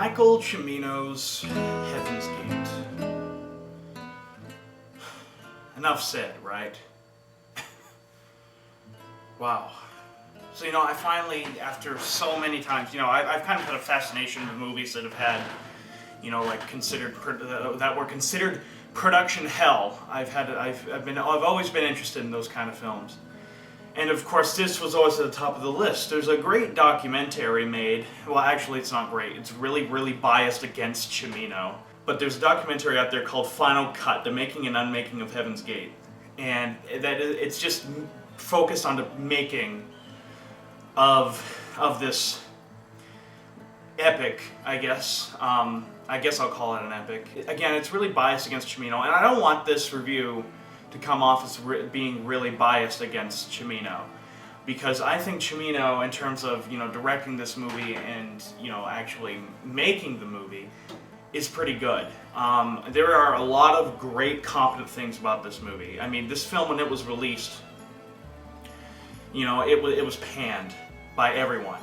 Michael Cimino's Heaven's Gate. Enough said, right? Wow. So, I finally, after so many times, I've kind of had a fascination with movies that have had, that were considered production hell. I've always been interested in those kind of films. And of course, this was always at the top of the list. There's a great documentary made. Well, actually, it's not great. It's really, really biased against Cimino. But there's a documentary out there called Final Cut: The Making and Unmaking of Heaven's Gate. And it's just focused on the making of this epic, I guess. I guess I'll call it an epic. Again, it's really biased against Cimino, and I don't want this review to come off as being really biased against Cimino, because I think Cimino, in terms of directing this movie and actually making the movie, is pretty good. There are a lot of great, competent things about this movie. I mean, this film, when it was released, it was panned by everyone.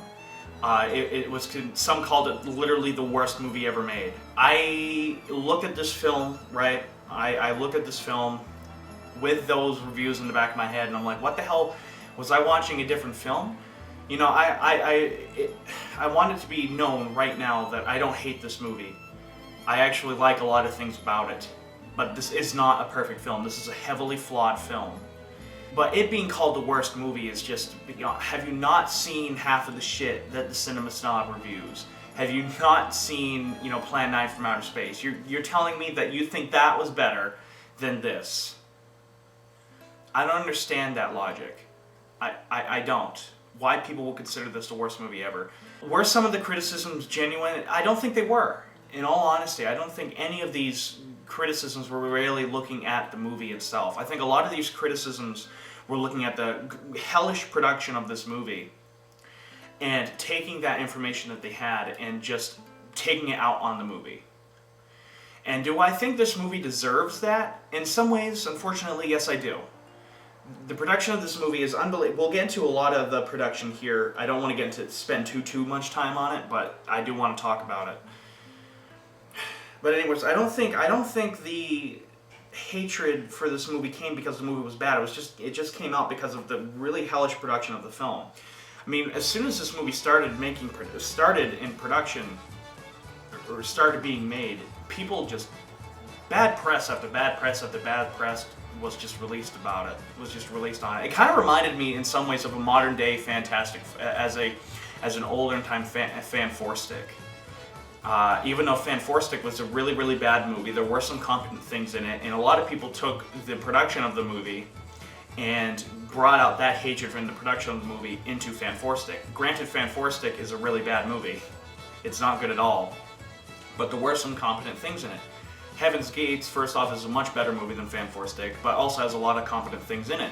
Some called it literally the worst movie ever made. I look at this film, right? I look at this film with those reviews in the back of my head, and I'm like, what the hell? Was I watching a different film? I want it to be known right now that I don't hate this movie. I actually like a lot of things about it. But this is not a perfect film. This is a heavily flawed film. But it being called the worst movie is just, have you not seen half of the shit that the Cinema Snob reviews? Have you not seen, Plan 9 from Outer Space? You're telling me that you think that was better than this? I don't understand that logic. I don't. Why people will consider this the worst movie ever. Were some of the criticisms genuine? I don't think they were. In all honesty, I don't think any of these criticisms were really looking at the movie itself. I think a lot of these criticisms were looking at the hellish production of this movie and taking that information that they had and just taking it out on the movie. And do I think this movie deserves that? In some ways, unfortunately, yes, I do. The production of this movie is unbelievable. We'll get into a lot of the production here. I don't want to spend too much time on it, but I do want to talk about it. But anyways, I don't think the hatred for this movie came because the movie was bad. It just came out because of the really hellish production of the film. I mean, as soon as this movie started in production, or started being made, people just, bad press after bad press after bad press was just released about it. Was just released on it. It kind of reminded me in some ways of a modern day Fantastic, as an older time Fan 4-stick. Even though Fan 4-stick was a really, really bad movie, there were some competent things in it, and a lot of people took the production of the movie and brought out that hatred from the production of the movie into Fan 4-stick. Granted, Fan 4-stick is a really bad movie. It's not good at all. But there were some competent things in it. Heaven's Gates, first off, is a much better movie than Fan 4-stick, but also has a lot of competent things in it.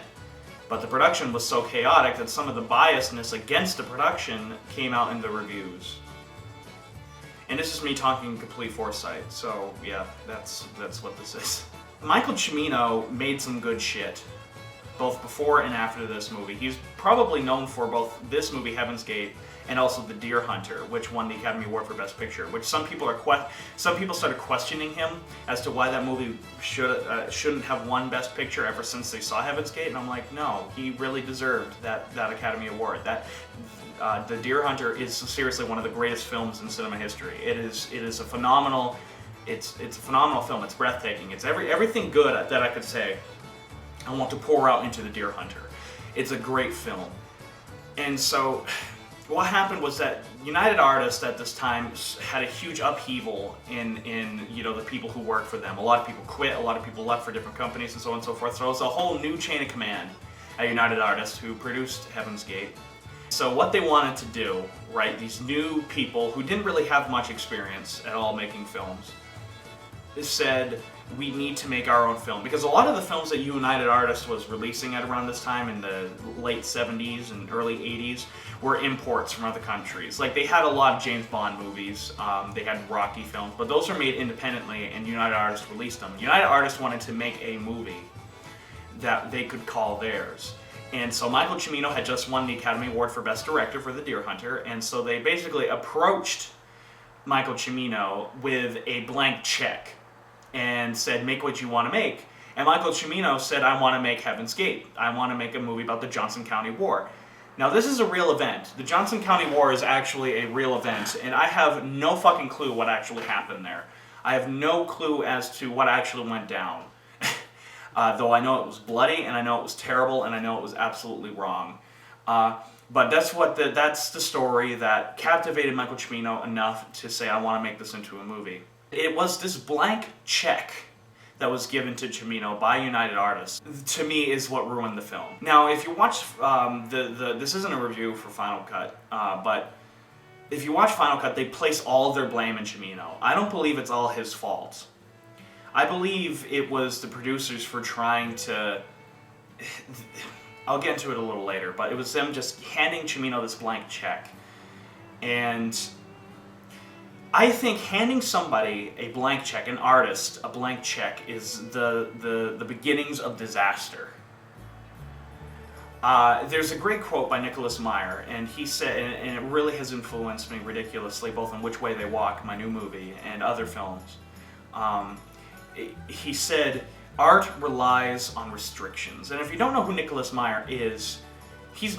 But the production was so chaotic that some of the biasness against the production came out in the reviews. And this is me talking complete foresight, so yeah, that's what this is. Michael Cimino made some good shit, both before and after this movie. He's probably known for both this movie, Heaven's Gate, and also The Deer Hunter, which won the Academy Award for Best Picture. Which some people started questioning him as to why that movie shouldn't have won Best Picture ever since they saw Heaven's Gate, and I'm like, no, he really deserved that Academy Award. The Deer Hunter is seriously one of the greatest films in cinema history. It is a phenomenal. It's a phenomenal film. It's breathtaking. It's everything good that I could say. I want to pour out into The Deer Hunter. It's a great film. And so, what happened was that United Artists at this time had a huge upheaval in the people who worked for them. A lot of people quit. A lot of people left for different companies, and so on and so forth. So it was a whole new chain of command at United Artists who produced Heaven's Gate. So what they wanted to do, right, these new people who didn't really have much experience at all making films, said, we need to make our own film. Because a lot of the films that United Artists was releasing at around this time in the late 70s and early 80s were imports from other countries. Like, they had a lot of James Bond movies, they had Rocky films, but those are made independently and United Artists released them. United Artists wanted to make a movie that they could call theirs. And so Michael Cimino had just won the Academy Award for Best Director for The Deer Hunter, and so they basically approached Michael Cimino with a blank check and said, make what you want to make. And Michael Cimino said, I want to make Heaven's Gate. I want to make a movie about the Johnson County War. Now, this is a real event. The Johnson County War is actually a real event, and I have no fucking clue what actually happened there. I have no clue as to what actually went down. Though I know it was bloody, and I know it was terrible, and I know it was absolutely wrong. But that's the story that captivated Michael Cimino enough to say, I want to make this into a movie. It was this blank check that was given to Cimino by United Artists, to me, is what ruined the film. Now, if you watch, this isn't a review for Final Cut, but if you watch Final Cut, they place all of their blame in Cimino. I don't believe it's all his fault. I believe it was the producers for trying to... I'll get into it a little later, but it was them just handing Cimino this blank check. And I think handing somebody a blank check, an artist, a blank check, is the beginnings of disaster. There's a great quote by Nicholas Meyer, and he said, and it really has influenced me ridiculously, both in Which Way They Walk, my new movie, and other films. He said, art relies on restrictions. And if you don't know who Nicholas Meyer is, he's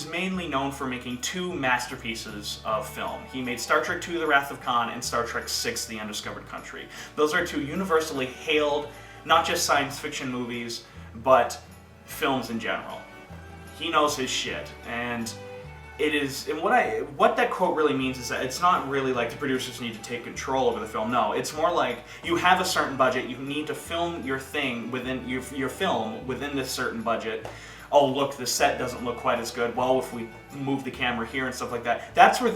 mainly known for making two masterpieces of film. He made Star Trek II: The Wrath of Khan and Star Trek VI: The Undiscovered Country. Those are two universally hailed, not just science fiction movies, but films in general. He knows his shit, and it is, and what that quote really means is that it's not really like the producers need to take control over the film. No, it's more like you have a certain budget, you need to film your thing within your film within this certain budget. Oh, look, the set doesn't look quite as good. Well, if we move the camera here and stuff like that, that's where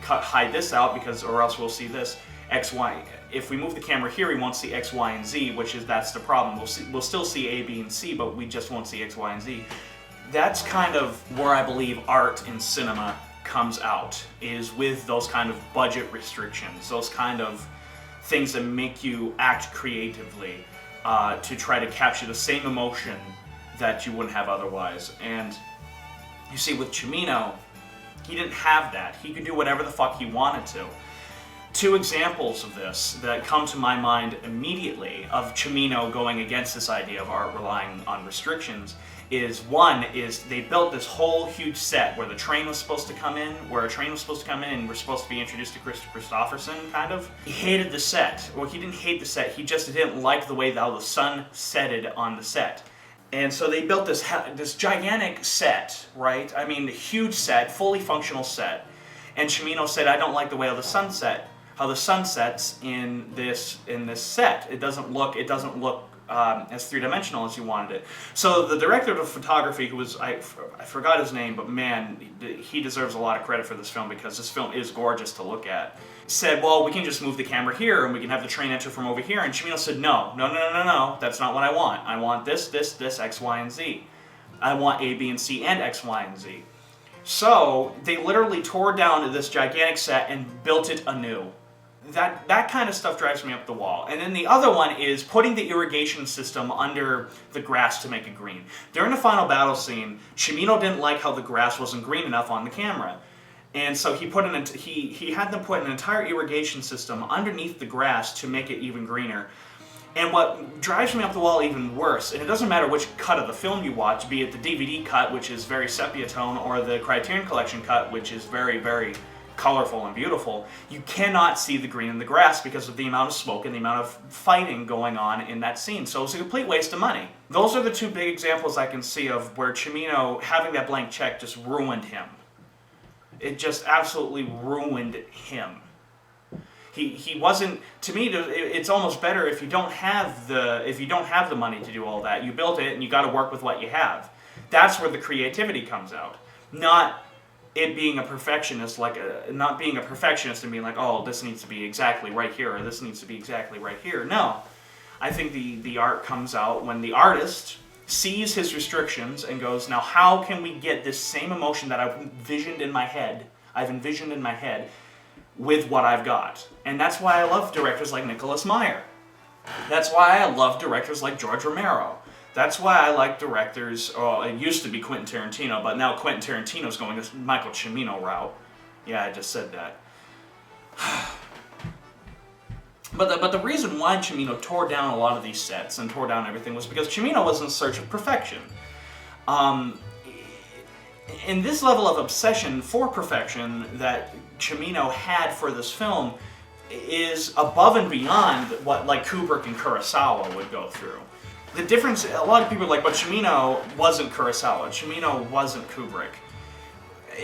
hide this out, because, or else we'll see this X, Y. If we move the camera here, we won't see X, Y, and Z, that's the problem. We'll still see A, B, and C, but we just won't see X, Y, and Z. That's kind of where I believe art in cinema comes out, is with those kind of budget restrictions, those kind of things that make you act creatively to try to capture the same emotion that you wouldn't have otherwise. And you see, with Cimino, he didn't have that. He could do whatever the fuck he wanted to. Two examples of this that come to my mind immediately of Cimino going against this idea of art relying on restrictions is, one is they built this whole huge set where the train was supposed to come in, and we're supposed to be introduced to Christopherson, kind of. He hated the set. Well, he didn't hate the set, he just didn't like the way how the sun setted on the set. And so they built this gigantic set, right? I mean, a huge set, fully functional set. And Cimino said, I don't like the way how the sun sets in this set. It doesn't look as three-dimensional as you wanted it. So the director of photography, who was, I forgot his name, but man, he deserves a lot of credit for this film, because this film is gorgeous to look at, said, well, we can just move the camera here and we can have the train enter from over here. And Cimino said, no, that's not what I want. I want this, X, Y, and Z. I want A, B, and C, and X, Y, and Z. So they literally tore down this gigantic set and built it anew. That kind of stuff drives me up the wall. And then the other one is putting the irrigation system under the grass to make it green. During the final battle scene, Cimino didn't like how the grass wasn't green enough on the camera. And so he had them put an entire irrigation system underneath the grass to make it even greener. And what drives me up the wall even worse, and it doesn't matter which cut of the film you watch, be it the DVD cut, which is very sepia tone, or the Criterion Collection cut, which is very, very colorful and beautiful, you cannot see the green in the grass because of the amount of smoke and the amount of fighting going on in that scene. So it's a complete waste of money. Those are the two big examples I can see of where Cimino, having that blank check, just ruined him. It just absolutely ruined him. He wasn't, to me, it's almost better if you don't have the money to do all that. You built it and you got to work with what you have. That's where the creativity comes out. Not it being a perfectionist, not being a perfectionist and being like, oh, this needs to be exactly right here, or this needs to be exactly right here. No. I think the art comes out when the artist sees his restrictions and goes, now how can we get this same emotion that I've envisioned in my head with what I've got? And that's why I love directors like Nicholas Meyer. That's why I love directors like George Romero. That's why I like directors, it used to be Quentin Tarantino, but now Quentin Tarantino's going this Michael Cimino route. Yeah, I just said that. But the reason why Cimino tore down a lot of these sets and tore down everything was because Cimino was in search of perfection. And this level of obsession for perfection that Cimino had for this film is above and beyond what like Kubrick and Kurosawa would go through. The difference, a lot of people are like, but Cimino wasn't Kurosawa, Cimino wasn't Kubrick.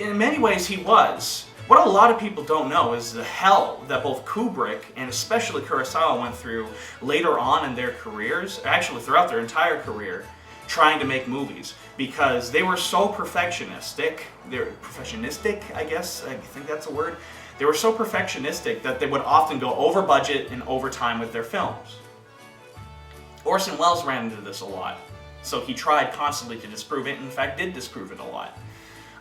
In many ways he was. What a lot of people don't know is the hell that both Kubrick and especially Kurosawa went through later on in their careers, actually throughout their entire career, trying to make movies, because they were so perfectionistic, I guess, I think that's a word. They were so perfectionistic that they would often go over budget and over time with their films. Orson Welles ran into this a lot, so he tried constantly to disprove it, and in fact did disprove it a lot.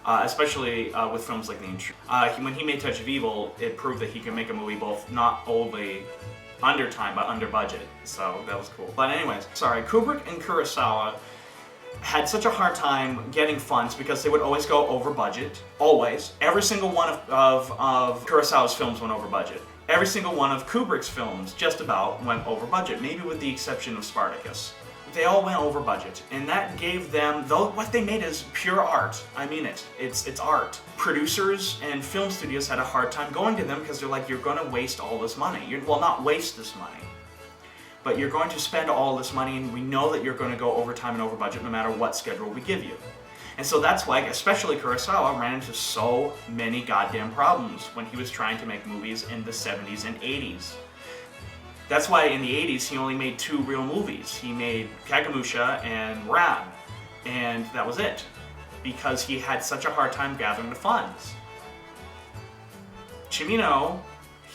Especially with films like The Intruder. When he made Touch of Evil, it proved that he could make a movie both not only under time, but under budget, so that was cool. But anyways, sorry, Kubrick and Kurosawa had such a hard time getting funds because they would always go over budget, always. Every single one of Kurosawa's films went over budget. Every single one of Kubrick's films just about went over budget, maybe with the exception of Spartacus. They all went over budget, and that gave them, though what they made is pure art. I mean it. It's art. Producers and film studios had a hard time going to them because they're like, you're going to waste all this money. Well, not waste this money, but you're going to spend all this money, and we know that you're going to go over time and over budget no matter what schedule we give you. And so that's why, especially Kurosawa, ran into so many goddamn problems when he was trying to make movies in the 70s and 80s. That's why in the 80s he only made 2 real movies. He made Kagemusha and Ram, and that was it, because he had such a hard time gathering the funds. Cimino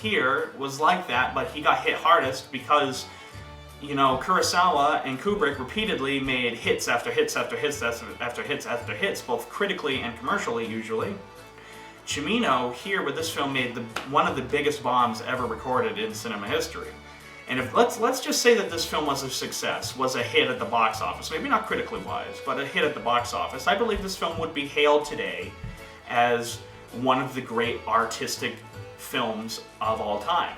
here was like that, but he got hit hardest because, you know, Kurosawa and Kubrick repeatedly made hits after hits after hits after hits after hits, both critically and commercially usually. Cimino here with this film made one of the biggest bombs ever recorded in cinema history. And if let's just say that this film was a success, was a hit at the box office, maybe not critically wise, but a hit at the box office, I believe this film would be hailed today as one of the great artistic films of all time.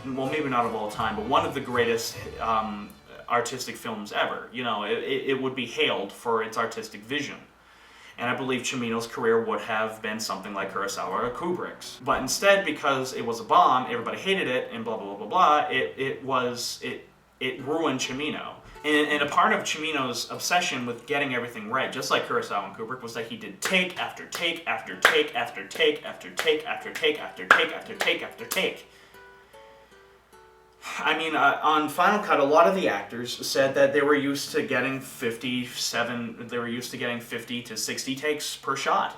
Well, maybe not of all time, but one of the greatest artistic films ever. You know, it would be hailed for its artistic vision. And I believe Cimino's career would have been something like Kurosawa or Kubrick's. But instead, because it was a bomb, everybody hated it, and blah, blah, blah, blah, blah, it ruined Cimino. And a part of Cimino's obsession with getting everything right, just like Kurosawa and Kubrick, was that he did take after take after take after take after take after take after take after take after take. I mean, on Final Cut, a lot of the actors said that they were used to getting 50 to 60 takes per shot.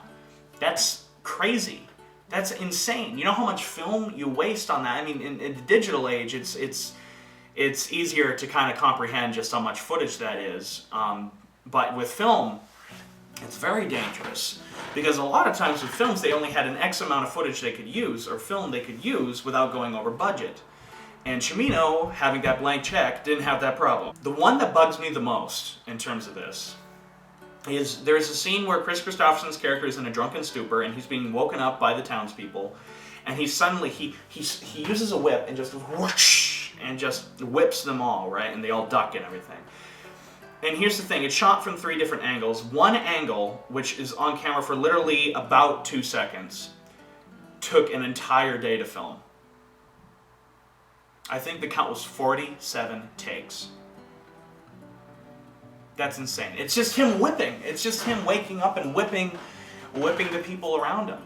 That's crazy. That's insane. You know how much film you waste on that? I mean, in the digital age, it's easier to kind of comprehend just how much footage that is. But with film, it's very dangerous. Because a lot of times with films, they only had an X amount of footage they could use, or film they could use, without going over budget. And Cimino, having that blank check, didn't have that problem. The one that bugs me the most in terms of this is there's a scene where Chris Christopherson's character is in a drunken stupor and he's being woken up by the townspeople, and he suddenly he uses a whip and just whoosh and just whips them all, right? And they all duck and everything. And here's the thing, it's shot from 3 different angles. One angle, which is on camera for literally about 2 seconds, took an entire day to film. I think the count was 47 takes. That's insane. It's just him whipping. It's just him waking up and whipping the people around him.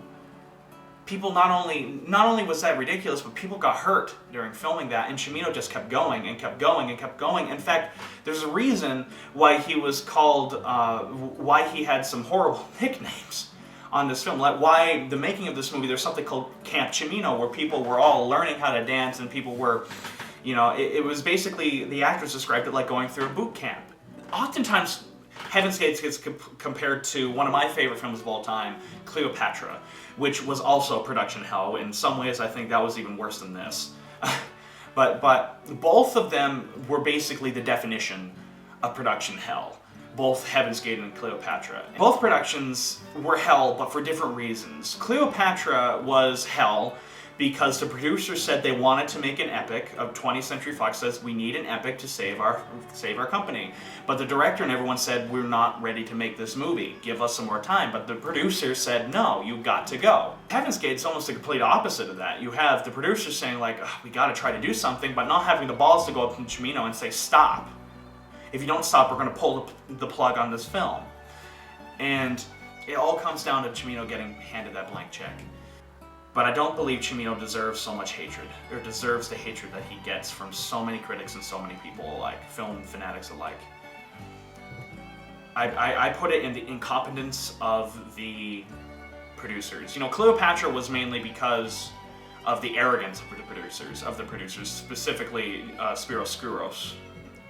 People not only was that ridiculous, but people got hurt during filming that, and Cimino just kept going and kept going and kept going. In fact, there's a reason why he was called, why he had some horrible nicknames on this film. Like why the making of this movie, there's something called Camp Cimino, where people were all learning how to dance, and people were, you know, it was basically, the actors described it like going through a boot camp. Oftentimes, Heaven's Gates gets compared to one of my favorite films of all time, Cleopatra, which was also production hell. In some ways, I think that was even worse than this. but both of them were basically the definition of production hell. Both Heaven's Gate and Cleopatra. Both productions were hell, but for different reasons. Cleopatra was hell because the producers said they wanted to make an epic. Of 20th Century Fox says we need an epic to save our company, but the director and everyone said we're not ready to make this movie. Give us some more time. But the producers said no, you got to go. Heaven's Gate's almost the complete opposite of that. You have the producers saying like we got to try to do something, but not having the balls to go up to Cimino and say stop. If you don't stop, we're going to pull the plug on this film. And it all comes down to Cimino getting handed that blank check. But I don't believe Cimino deserves so much hatred, or deserves the hatred that he gets from so many critics and so many people alike, film fanatics alike. I put it in the incompetence of the producers. You know, Cleopatra was mainly because of the arrogance of the producers, specifically Spiros Skouros,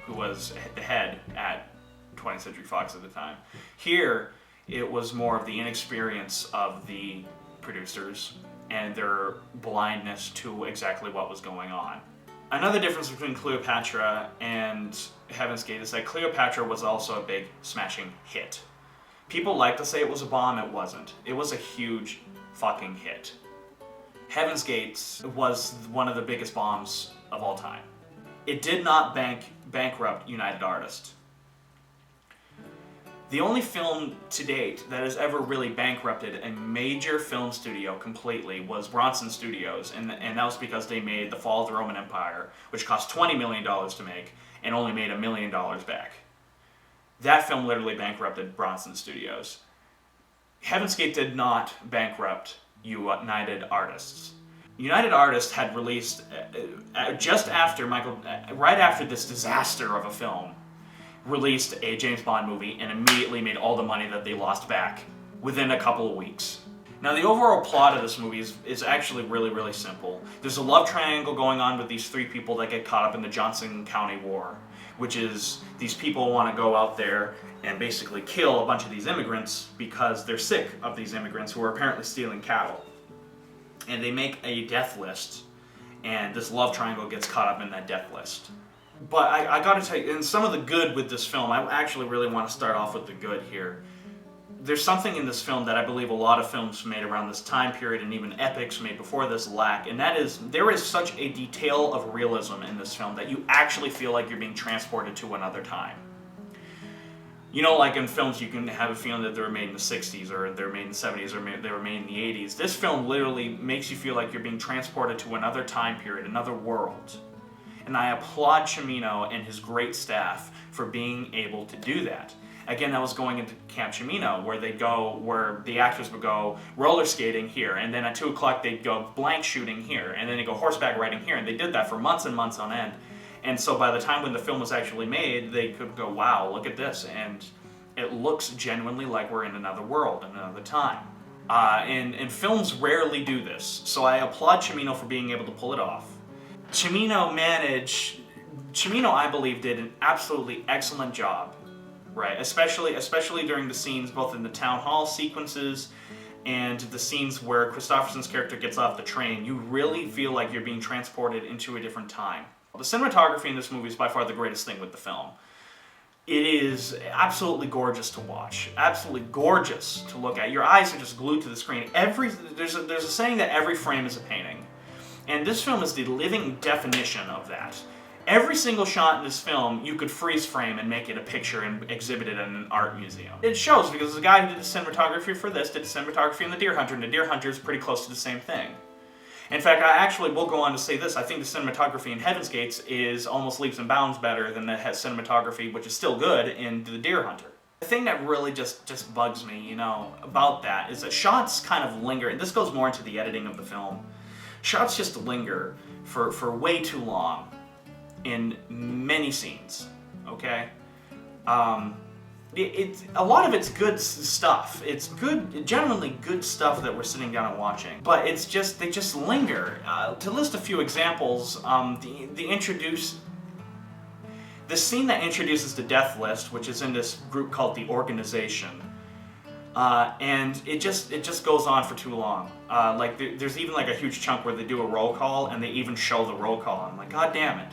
who was the head at 20th Century Fox at the time. Here, it was more of the inexperience of the producers and their blindness to exactly what was going on. Another difference between Cleopatra and Heaven's Gate is that Cleopatra was also a big smashing hit. People like to say it was a bomb, it wasn't. It was a huge fucking hit. Heaven's Gate was one of the biggest bombs of all time. It did not bankrupt United Artists. The only film to date that has ever really bankrupted a major film studio completely was Bronson Studios, and that was because they made The Fall of the Roman Empire, which cost $20 million to make, and only made $1 million back. That film literally bankrupted Bronson Studios. Heaven's Gate did not bankrupt United Artists. United Artists had released, just after right after this disaster of a film, released a James Bond movie and immediately made all the money that they lost back within a couple of weeks. Now, the overall plot of this movie is actually really, really simple. There's a love triangle going on with these three people that get caught up in the Johnson County War, which is these people want to go out there and basically kill a bunch of these immigrants because they're sick of these immigrants who are apparently stealing cattle. And they make a death list, and this love triangle gets caught up in that death list. But I gotta tell you, and some of the good with this film, I actually really want to start off with the good here. There's something in this film that I believe a lot of films made around this time period, and even epics made before this, lack, and that is, there is such a detail of realism in this film that you actually feel like you're being transported to another time. You know, like in films, you can have a feeling that they were made in the 60s, or they were made in the 70s, or they were made in the 80s. This film literally makes you feel like you're being transported to another time period, another world. And I applaud Cimino and his great staff for being able to do that. Again, that was going into Camp Cimino, where the actors would go roller skating here, and then at 2 o'clock they'd go blank shooting here, and then they'd go horseback riding here, and they did that for months and months on end. And so by the time when the film was actually made, they could go, wow, look at this, and it looks genuinely like we're in another world, another time. And films rarely do this, so I applaud Cimino for being able to pull it off. Cimino, I believe, did an absolutely excellent job, right? Especially during the scenes, both in the town hall sequences and the scenes where Christopherson's character gets off the train. You really feel like you're being transported into a different time. The cinematography in this movie is by far the greatest thing with the film. It is absolutely gorgeous to watch, absolutely gorgeous to look at. Your eyes are just glued to the screen. There's a saying that every frame is a painting. And this film is the living definition of that. Every single shot in this film, you could freeze frame and make it a picture and exhibit it in an art museum. It shows because the guy who did the cinematography for this did the cinematography in The Deer Hunter, and The Deer Hunter is pretty close to the same thing. In fact, I actually will go on to say this. I think the cinematography in Heaven's Gates is almost leaps and bounds better than the cinematography, which is still good, in The Deer Hunter. The thing that really just bugs me, you know, about that is that shots kind of linger, and this goes more into the editing of the film. Shots just linger for way too long in many scenes, okay? A lot of it's good stuff. It's good, genuinely good stuff that we're sitting down and watching. But it's just, they just linger. To list a few examples, the scene that introduces the death list, which is in this group called The Organization, and it just goes on for too long. There's even like a huge chunk where they do a roll call, and they even show the roll call. I'm like, God damn it.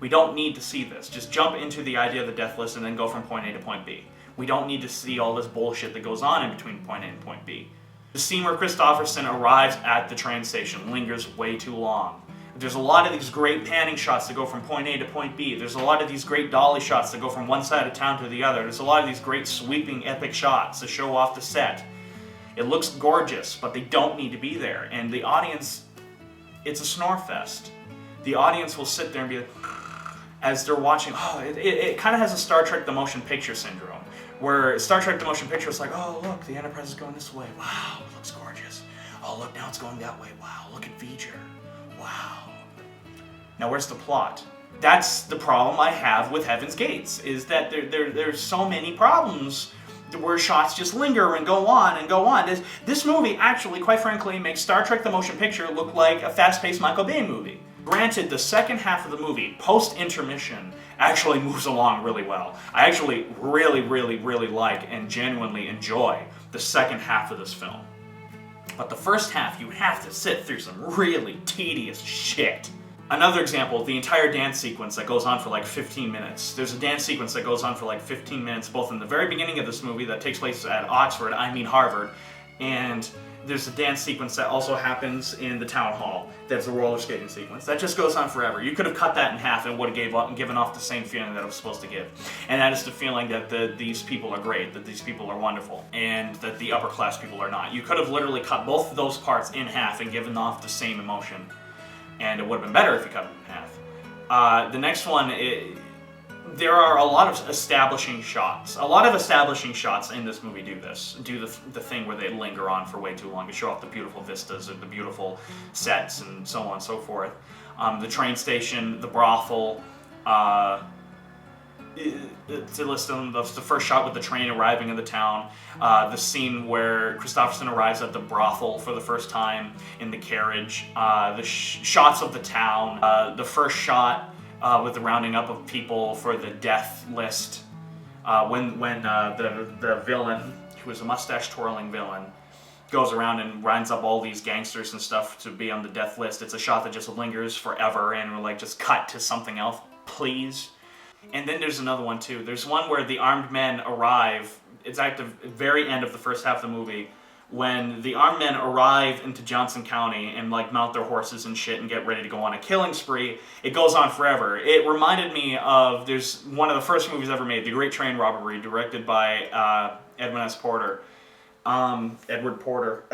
We don't need to see this. Just jump into the idea of the death list and then go from point A to point B. We don't need to see all this bullshit that goes on in between point A and point B. The scene where Christopherson arrives at the train station lingers way too long. There's a lot of these great panning shots that go from point A to point B. There's a lot of these great dolly shots that go from one side of town to the other. There's a lot of these great sweeping epic shots to show off the set. It looks gorgeous, but they don't need to be there. And the audience, it's a snore fest. The audience will sit there and be like, as they're watching, it kind of has a Star Trek The Motion Picture syndrome, where Star Trek The Motion Picture is like, oh look, the Enterprise is going this way. Wow, it looks gorgeous. Oh look, now it's going that way. Wow, look at V'ger. Wow. Now where's the plot? That's the problem I have with Heaven's Gates, is that there's so many problems where shots just linger and go on and go on. This movie actually, quite frankly, makes Star Trek The Motion Picture look like a fast-paced Michael Bay movie. Granted, the second half of the movie, post-intermission, actually moves along really well. I actually really, really, really like and genuinely enjoy the second half of this film. But the first half, you have to sit through some really tedious shit. Another example, the entire dance sequence that goes on for like 15 minutes. There's a dance sequence that goes on for like 15 minutes, both in the very beginning of this movie that takes place at Oxford, Harvard, and there's a dance sequence that also happens in the town hall. That's a roller skating sequence. That just goes on forever. You could have cut that in half and would have given off the same feeling that it was supposed to give. And that is the feeling that these people are great, that these people are wonderful, and that the upper class people are not. You could have literally cut both of those parts in half and given off the same emotion. And it would have been better if you cut it in half. The next one, there are a lot of establishing shots. A lot of establishing shots in this movie do the thing where they linger on for way too long to show off the beautiful vistas or the beautiful sets and so on and so forth. The train station, the brothel, to list them, the first shot with the train arriving in the town, the scene where Christopherson arrives at the brothel for the first time in the carriage, the shots of the town, the first shot with the rounding up of people for the death list, when the villain, who is a mustache-twirling villain, goes around and rounds up all these gangsters and stuff to be on the death list. It's a shot that just lingers forever, and we're like, just cut to something else, please. And then there's another one too. There's one where the armed men arrive. It's at the very end of the first half of the movie, when the armed men arrive into Johnson County and like mount their horses and shit and get ready to go on a killing spree. It goes on forever. It reminded me of, there's one of the first movies ever made, The Great Train Robbery, directed by Edwin S. Porter. Edward Porter.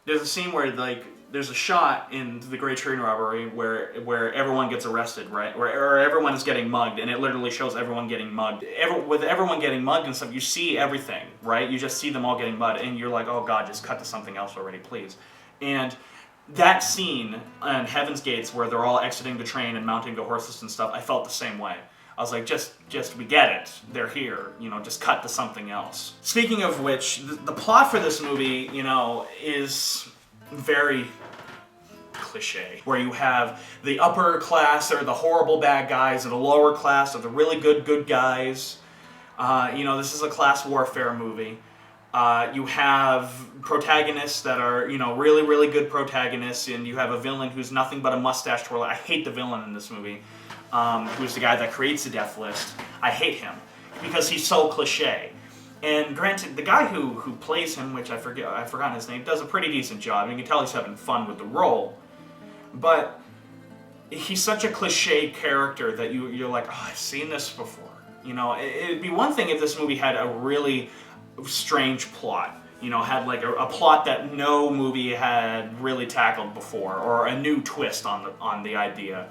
There's a scene where like there's a shot in The Great Train Robbery where everyone gets arrested, right? Or everyone is getting mugged, and it literally shows everyone getting mugged. With everyone getting mugged and stuff, you see everything, right? You just see them all getting mugged, and you're like, oh god, just cut to something else already, please. And that scene on Heaven's Gates where they're all exiting the train and mounting the horses and stuff, I felt the same way. I was like, just we get it. They're here. Just cut to something else. Speaking of which, the plot for this movie, is very cliche, where you have the upper class or the horrible bad guys and the lower class or the really good guys. This is a class warfare movie. You have protagonists that are, really good protagonists, and you have a villain who's nothing but a mustache twirler. I hate the villain in this movie, who's the guy that creates the death list. I hate him because he's so cliche. And granted, the guy who plays him, which I've forgotten his name, does a pretty decent job. You can tell he's having fun with the role. But he's such a cliche character that you're like, oh, I've seen this before. It'd be one thing if this movie had a really strange plot. Had like a plot that no movie had really tackled before, or a new twist on the idea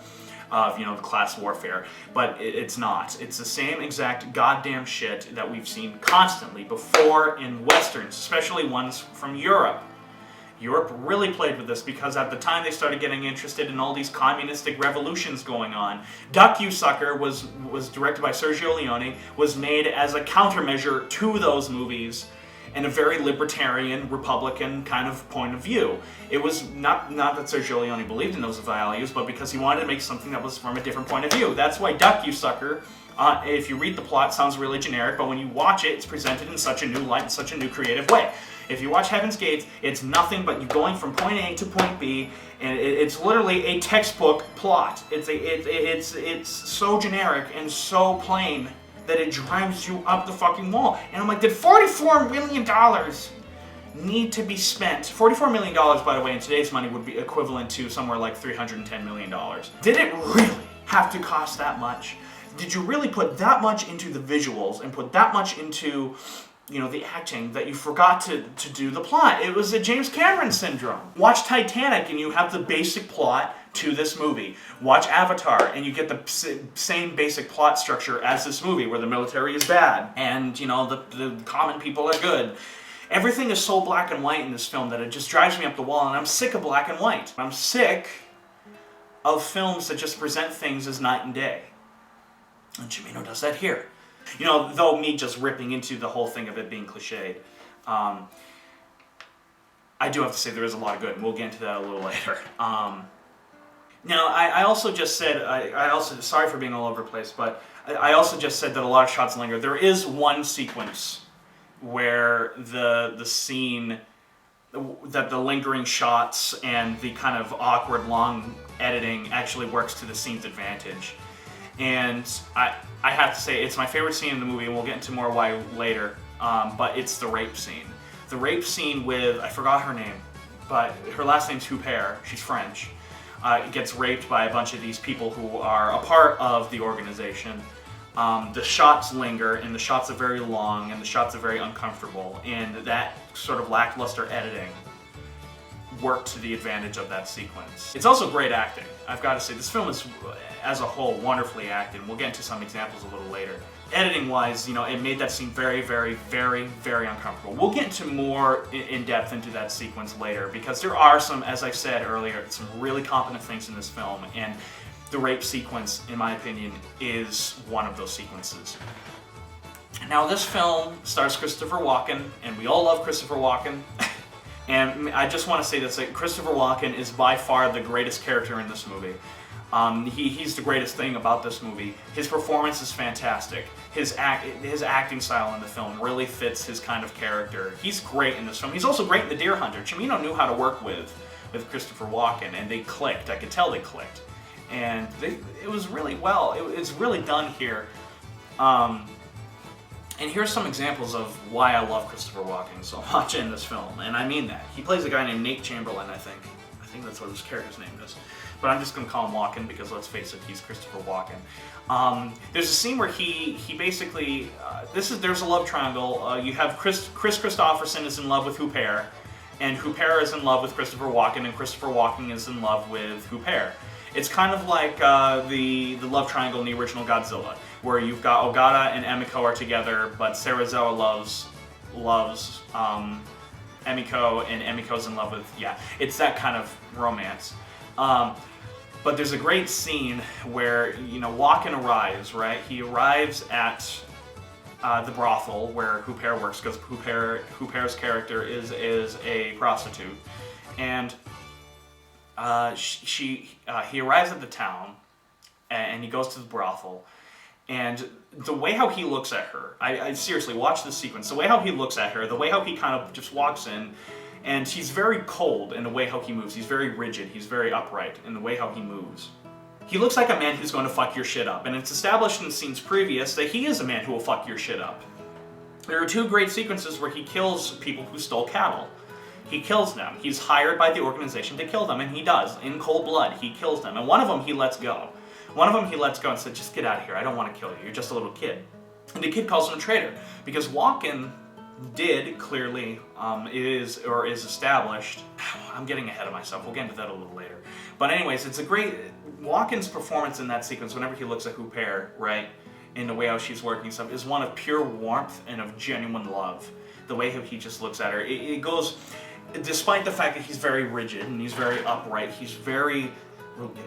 of, the class warfare. But it's not. It's the same exact goddamn shit that we've seen constantly before in Westerns, especially ones from Europe. Europe really played with this because at the time they started getting interested in all these communistic revolutions going on. Duck You Sucker was directed by Sergio Leone, was made as a countermeasure to those movies in a very libertarian, Republican kind of point of view. It was not that Sergio Leone believed in those values, but because he wanted to make something that was from a different point of view. That's why Duck You Sucker, if you read the plot, sounds really generic, but when you watch it, it's presented in such a new light, in such a new creative way. If you watch Heaven's Gates, it's nothing but you going from point A to point B, and it's literally a textbook plot. It's so generic and so plain that it drives you up the fucking wall. And I'm like, did $44 million need to be spent? $44 million, by the way, in today's money would be equivalent to somewhere like $310 million. Did it really have to cost that much? Did you really put that much into the visuals and put that much into, the acting that you forgot to do the plot? It was a James Cameron syndrome. Watch Titanic and you have the basic plot to this movie. Watch Avatar and you get the same basic plot structure as this movie, where the military is bad and, the common people are good. Everything is so black and white in this film that it just drives me up the wall, and I'm sick of black and white. I'm sick of films that just present things as night and day. And Cimino does that here. Though me just ripping into the whole thing of it being cliched, I do have to say there is a lot of good, and we'll get into that a little later. Now, I also just said, sorry for being all over the place, but I also just said that a lot of shots linger. There is one sequence where the scene, that the lingering shots and the kind of awkward long editing actually works to the scene's advantage. And I have to say, it's my favorite scene in the movie, and we'll get into more why later, but it's the rape scene. The rape scene with, I forgot her name, but her last name's Huppert, she's French, gets raped by a bunch of these people who are a part of the organization. The shots linger, and the shots are very long, and the shots are very uncomfortable, and that sort of lackluster editing worked to the advantage of that sequence. It's also great acting. I've got to say, this film is, as a whole, wonderfully acted. We'll get into some examples a little later. Editing-wise, it made that scene very, very, very, very uncomfortable. We'll get into more in depth into that sequence later, because there are some, as I said earlier, some really competent things in this film, and the rape sequence, in my opinion, is one of those sequences. Now, this film stars Christopher Walken, and we all love Christopher Walken. And I just want to say this, that Christopher Walken is by far the greatest character in this movie. He's the greatest thing about this movie. His performance is fantastic. His acting style in the film really fits his kind of character. He's great in this film. He's also great in The Deer Hunter. Cimino knew how to work with Christopher Walken, and they clicked. I could tell they clicked. And it was really well. It's really done here. And here's some examples of why I love Christopher Walken so much in this film, and I mean that. He plays a guy named Nate Chamberlain, I think. I think that's what his character's name is. But I'm just going to call him Walken because, let's face it, he's Christopher Walken. There's a scene where he basically, there's a love triangle. You have Chris Christopherson is in love with Huppert, and Huppert is in love with Christopher Walken, and Christopher Walken is in love with Huppert. It's kind of like the love triangle in the original Godzilla, where you've got Ogata and Emiko are together, but Serizawa loves Emiko, and Emiko's in love with, it's that kind of romance. But there's a great scene where, Walken arrives, right? He arrives at the brothel where Huppert works, because Huppert's character is a prostitute. And he arrives at the town, and he goes to the brothel, and the way how he looks at her, I seriously, watch this sequence, the way how he looks at her, the way how he kind of just walks in, and he's very cold in the way how he moves. He's very rigid, he's very upright in the way how he moves. He looks like a man who's going to fuck your shit up, and it's established in the scenes previous that he is a man who will fuck your shit up. There are two great sequences where he kills people who stole cattle. He kills them. He's hired by the organization to kill them, and he does. In cold blood, he kills them. And one of them he lets go. One of them he lets go and said, just get out of here. I don't want to kill you. You're just a little kid. And the kid calls him a traitor. Because Walken did clearly, is established. I'm getting ahead of myself. We'll get into that a little later. But anyways, it's a great... Walken's performance in that sequence, whenever he looks at Huppert, right, in the way how she's working stuff, is one of pure warmth and of genuine love. The way how he just looks at her. It goes... Despite the fact that he's very rigid and he's very upright, he's very...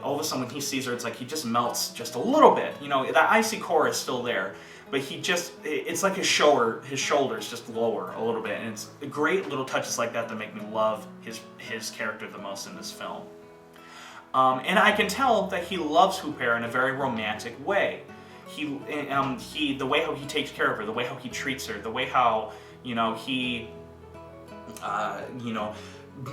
All of a sudden when he sees her, it's like he just melts just a little bit. That icy core is still there, but he just... It's like his shoulders just lower a little bit, and it's great little touches like that make me love his character the most in this film. And I can tell that he loves Huppert in a very romantic way. The way how he takes care of her, the way how he treats her, the way how, he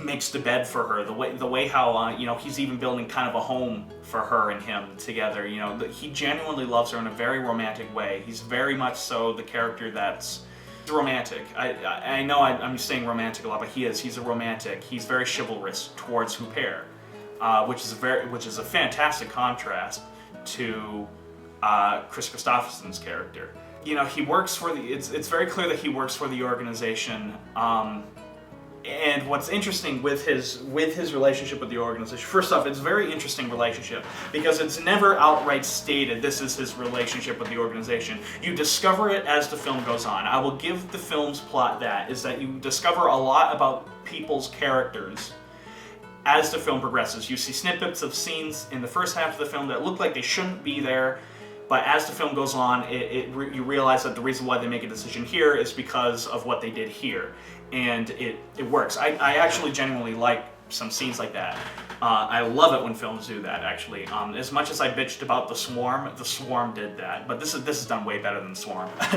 makes the bed for her, the way how you know, he's even building kind of a home for her and him together. You know, he genuinely loves her in a very romantic way. He's very much so the character that's romantic. I know I'm saying romantic a lot, but he's a romantic. He's very chivalrous towards Hooper, which is a fantastic contrast to Chris Christopherson's character. You know, he works for it's very clear that he works for the organization. And what's interesting with his relationship with the organization, first off, it's a very interesting relationship because it's never outright stated this is his relationship with the organization. You discover it as the film goes on. I will give the film's plot is that you discover a lot about people's characters as the film progresses. You see snippets of scenes in the first half of the film that look like they shouldn't be there, but as the film goes on, you realize that the reason why they make a decision here is because of what they did here. And it works. I actually genuinely like some scenes like that. I love it when films do that, actually. As much as I bitched about The Swarm did that. But this is done way better than Swarm. I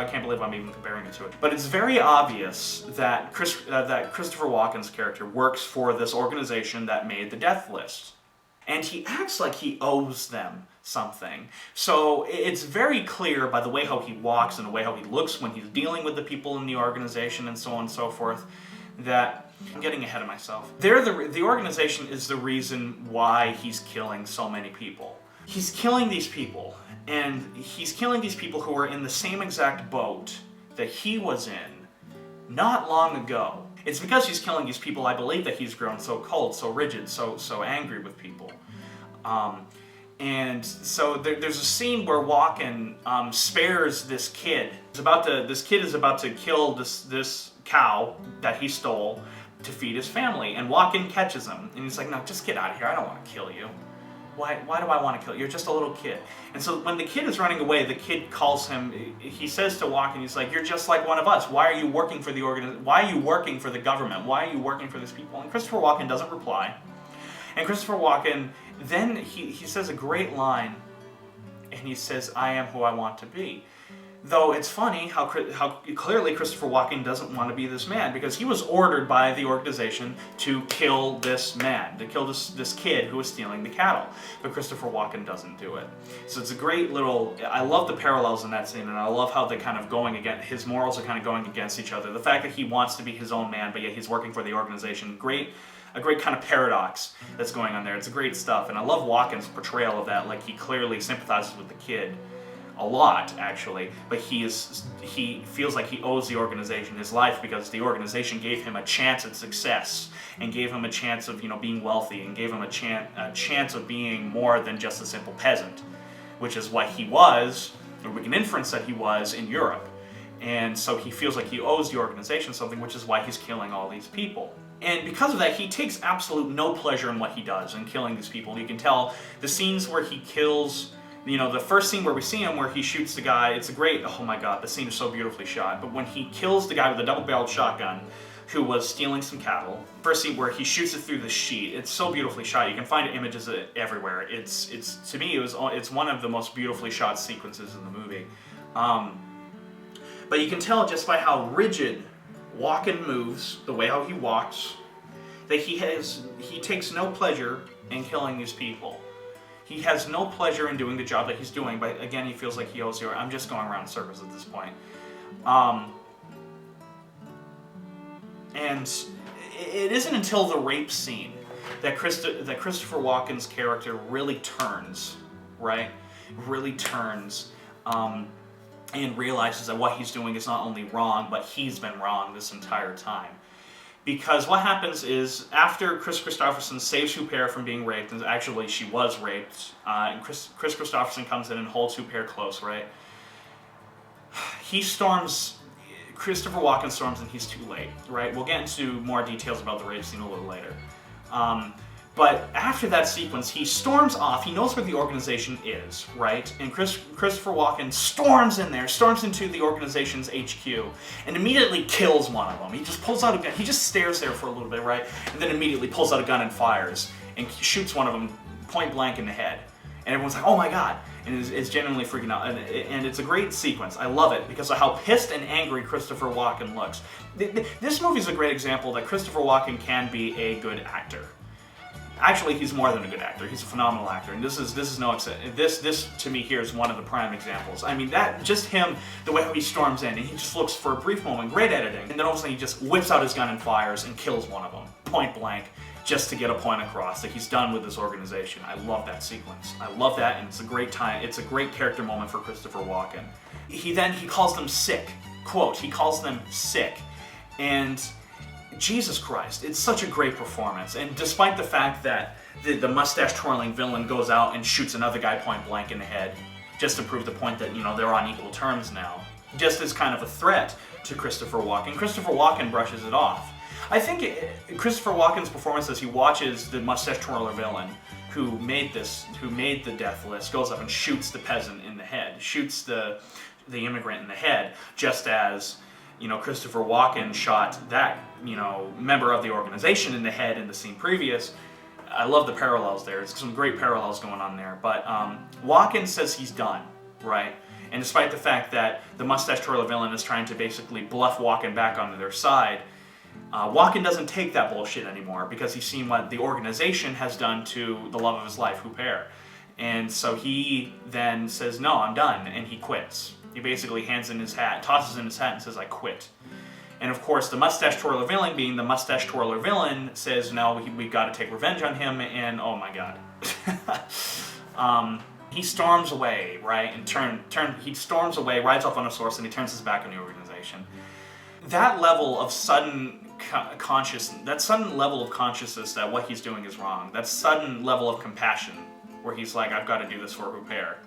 can't believe I'm even comparing it to it. But it's very obvious that Christopher Walken's character works for this organization that made the death list. And he acts like he owes them something. So it's very clear by the way how he walks and the way how he looks when he's dealing with the people in the organization and so on and so forth, that I'm getting ahead of myself. The organization is the reason why he's killing so many people. He's killing these people, and he's killing these people who are in the same exact boat that he was in not long ago. It's because he's killing these people, I believe, that he's grown so cold, so rigid, so angry with people. And so there's a scene where Walken spares this kid. This kid is about to kill this cow that he stole to feed his family, and Walken catches him, and he's like, "No, just get out of here. I don't want to kill you. Why do I want to kill you? You're just a little kid." And so when the kid is running away, the kid calls him. He says to Walken, he's like, "You're just like one of us. Why are you working for the Why are you working for the government? Why are you working for these people?" And Christopher Walken doesn't reply. And Christopher Walken, then he says a great line, and he says, "I am who I want to be." Though it's funny how clearly Christopher Walken doesn't want to be this man, because he was ordered by the organization to kill this man, to kill this kid who was stealing the cattle. But Christopher Walken doesn't do it. So it's a great little, I love the parallels in that scene, and I love how they're kind of going against, his morals are kind of going against each other. The fact that he wants to be his own man, but yet he's working for the organization. A great kind of paradox that's going on there. It's great stuff, and I love Walken's portrayal of that. Like, he clearly sympathizes with the kid a lot, actually, but he feels like he owes the organization his life because the organization gave him a chance at success and gave him a chance of, you know, being wealthy, and gave him a chance of being more than just a simple peasant, which is what he was, or we can inference that he was in Europe. And so he feels like he owes the organization something, which is why he's killing all these people. And because of that, he takes absolute no pleasure in what he does in killing these people. You can tell the scenes where he kills, you know, the first scene where we see him, where he shoots the guy, it's a great, oh my god, the scene is so beautifully shot. But when he kills the guy with a double-barreled shotgun who was stealing some cattle, first scene where he shoots it through the sheet, it's so beautifully shot. You can find images of it everywhere. It's to me, it's one of the most beautifully shot sequences in the movie. But you can tell just by how rigid Walken moves, the way how he walks, that he takes no pleasure in killing these people. He has no pleasure in doing the job that he's doing, but again, he feels like he owes you. I'm just going around in circles at this point. And it isn't until the rape scene that Christopher Walken's character really turns, right? Really turns, and realizes that what he's doing is not only wrong, but he's been wrong this entire time. Because what happens is, after Chris Christopherson saves Hooper from being raped, and actually she was raped, and Chris Christopherson comes in and holds Hooper close, right? Christopher Walken storms, and he's too late, right? We'll get into more details about the rape scene a little later. But after that sequence, he storms off. He knows where the organization is, right? And Christopher Walken storms in there, storms into the organization's HQ, and immediately kills one of them. He just pulls out a gun. He just stares there for a little bit, right? And then immediately pulls out a gun and fires, and shoots one of them point blank in the head. And everyone's like, "Oh my god!" and is genuinely freaking out. And it's a great sequence. I love it because of how pissed and angry Christopher Walken looks. This movie is a great example that Christopher Walken can be a good actor. Actually, he's more than a good actor. He's a phenomenal actor, and this is no exception. This to me here is one of the prime examples. I mean, that just him, the way how he storms in, and he just looks for a brief moment, great editing, and then all of a sudden he just whips out his gun and fires and kills one of them, point blank, just to get a point across that he's done with this organization. I love that sequence. I love that, and it's a great time. It's a great character moment for Christopher Walken. He calls them sick. Quote, he calls them sick, and Jesus Christ, it's such a great performance. And despite the fact that the mustache-twirling villain goes out and shoots another guy point blank in the head, just to prove the point that, you know, they're on equal terms now, just as kind of a threat to Christopher Walken, Christopher Walken brushes it off. I think Christopher Walken's performance as he watches the mustache-twirler villain who made the death list, goes up and shoots the peasant in the head, shoots the immigrant in the head, just as, you know, Christopher Walken shot that, you know, member of the organization in the head in the scene previous. I love the parallels there. There's some great parallels going on there. But Walken says he's done, right? And despite the fact that the mustache-twirler villain is trying to basically bluff Walken back onto their side, Walken doesn't take that bullshit anymore because he's seen what the organization has done to the love of his life, Huppert. And so he then says, no, I'm done, and he quits. He basically hands in his hat, tosses in his hat, and says, I quit. And of course, the mustache-twirler villain, being the mustache-twirler villain, says, no, we've got to take revenge on him, and oh my god. He storms away, right, and he storms away, rides off on a horse, and he turns his back on the organization. That level of sudden consciousness that what he's doing is wrong, that sudden level of compassion, where he's like, I've got to do this for Huppert.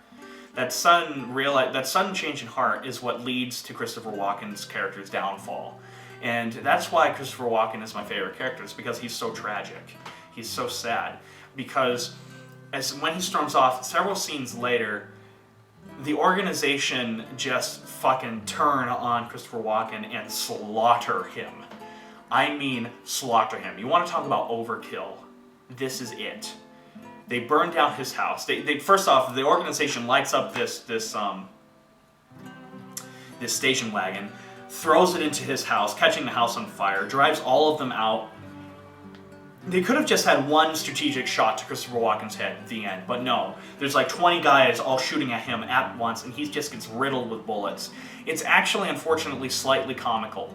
That sudden change in heart is what leads to Christopher Walken's character's downfall. And that's why Christopher Walken is my favorite character. It's because he's so tragic. He's so sad. Because when he storms off, several scenes later, the organization just fucking turn on Christopher Walken and slaughter him. I mean, slaughter him. You want to talk about overkill? This is it. They burn down his house. They first off, the organization lights up this station wagon, throws it into his house, catching the house on fire, drives all of them out. They could have just had one strategic shot to Christopher Walken's head at the end, but no. There's like 20 guys all shooting at him at once, and he just gets riddled with bullets. It's actually, unfortunately, slightly comical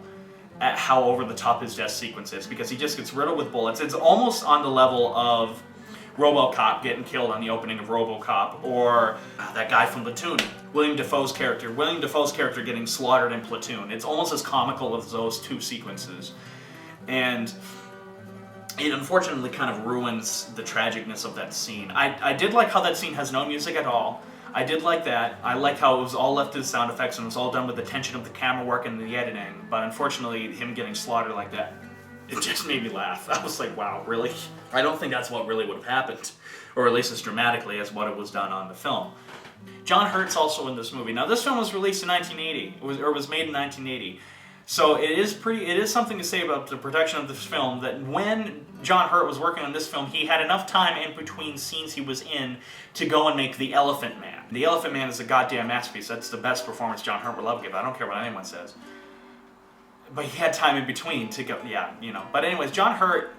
at how over the top his death sequence is, because he just gets riddled with bullets. It's almost on the level of RoboCop getting killed on the opening of RoboCop, or that guy from Platoon, William Dafoe's character getting slaughtered in Platoon. It's almost as comical as those two sequences. And it unfortunately kind of ruins the tragicness of that scene. I did like how that scene has no music at all. I did like that. I like how it was all left to the sound effects and it was all done with the tension of the camera work and the editing. But unfortunately, him getting slaughtered like that, it just made me laugh. I was like, wow, really? I don't think that's what really would have happened, or at least as dramatically as what it was done on the film. John Hurt's also in this movie. Now, this film was released in 1980, was made in 1980. So it is something to say about the production of this film, that when John Hurt was working on this film, he had enough time in between scenes he was in to go and make The Elephant Man. The Elephant Man is a goddamn masterpiece. That's the best performance John Hurt will ever give. I don't care what anyone says. But he had time in between to go, yeah, you know. But anyways, John Hurt,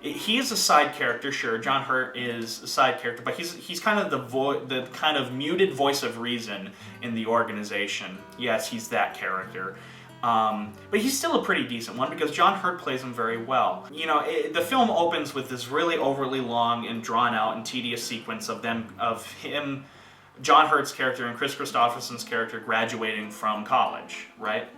he is a side character, sure. John Hurt is a side character, but he's kind of the kind of muted voice of reason in the organization. Yes, he's that character. But he's still a pretty decent one because John Hurt plays him very well. You know, the film opens with this really overly long and drawn out and tedious sequence of him, John Hurt's character and Chris Christopherson's character graduating from college, right?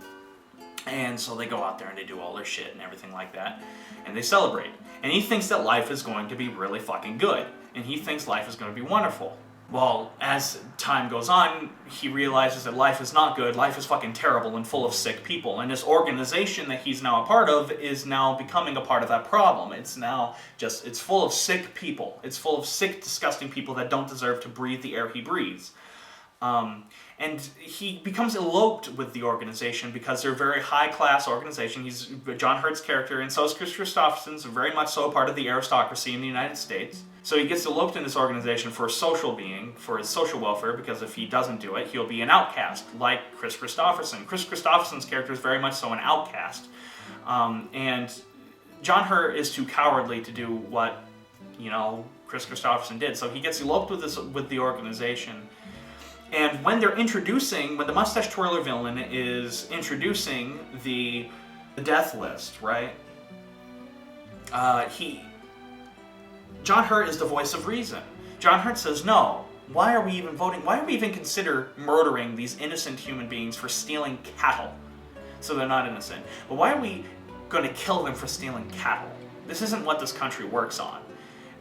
And so they go out there and they do all their shit and everything like that, and they celebrate. And he thinks that life is going to be really fucking good, and he thinks life is going to be wonderful. Well, as time goes on, he realizes that life is not good, life is fucking terrible and full of sick people, and this organization that he's now a part of is now becoming a part of that problem. It's now just, it's full of sick people. It's full of sick, disgusting people that don't deserve to breathe the air he breathes. And he becomes eloped with the organization because they're a very high-class organization. He's John Hurt's character, and so is Chris Christopherson's, very much so part of the aristocracy in the United States. So he gets eloped in this organization for a social being, for his social welfare, because if he doesn't do it, he'll be an outcast, like Chris Christopherson. Chris Christopherson's character is very much so an outcast. And John Hurt is too cowardly to do what, Chris Christopherson did. So he gets eloped with the organization. And when the mustache twirler villain is introducing the death list, right? John Hurt is the voice of reason. John Hurt says, no, why are we even voting? Why do we even consider murdering these innocent human beings for stealing cattle? So they're not innocent. But why are we going to kill them for stealing cattle? This isn't what this country works on.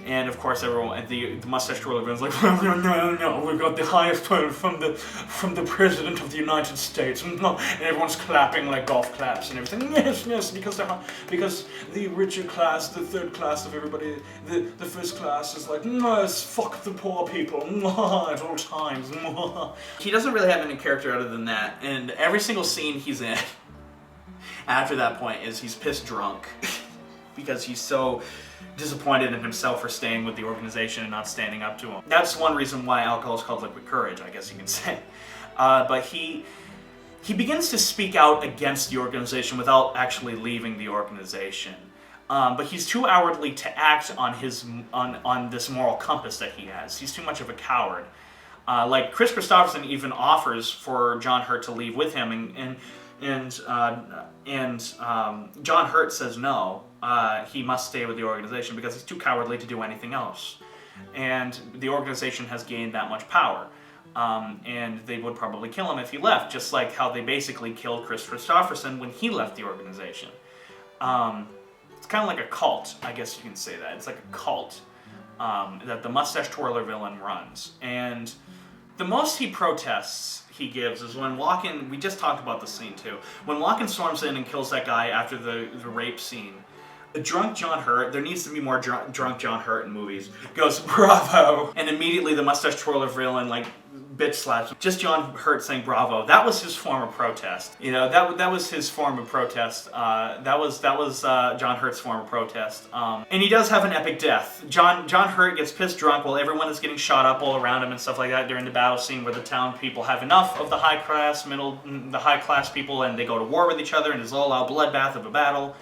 And of course, everyone, the mustache twirler villain's like, no, we got the highest point from the President of the United States, and everyone's clapping like golf claps and everything. Yes, because the richer class, the third class of everybody, the first class is like, yes, fuck the poor people, at all times. He doesn't really have any character other than that, and every single scene he's in after that point is he's pissed drunk because he's so disappointed in himself for staying with the organization and not standing up to him. That's one reason why alcohol is called liquid courage, I guess you can say. But he begins to speak out against the organization without actually leaving the organization. But he's too cowardly to act on this moral compass that he has. He's too much of a coward. Like Chris Christopherson even offers for John Hurt to leave with him, and John Hurt says no. He must stay with the organization because he's too cowardly to do anything else. And the organization has gained that much power. And they would probably kill him if he left, just like how they basically killed Chris Christopherson when he left the organization. It's kind of like a cult, I guess you can say that. It's like a cult that the mustache twirler villain runs. And the most he gives is when Walken, we just talked about the scene too, when Walken storms in and kills that guy after the rape scene. The drunk John Hurt, there needs to be more drunk John Hurt in movies, goes, bravo! And immediately the mustache twirler villain, bitch slaps him. Just John Hurt saying bravo. That was his form of protest. That was his form of protest. That was John Hurt's form of protest. And he does have an epic death. John Hurt gets pissed drunk while everyone is getting shot up all around him and stuff like that during the battle scene where the town people have enough of the high class people, and they go to war with each other, and there's all out bloodbath of a battle.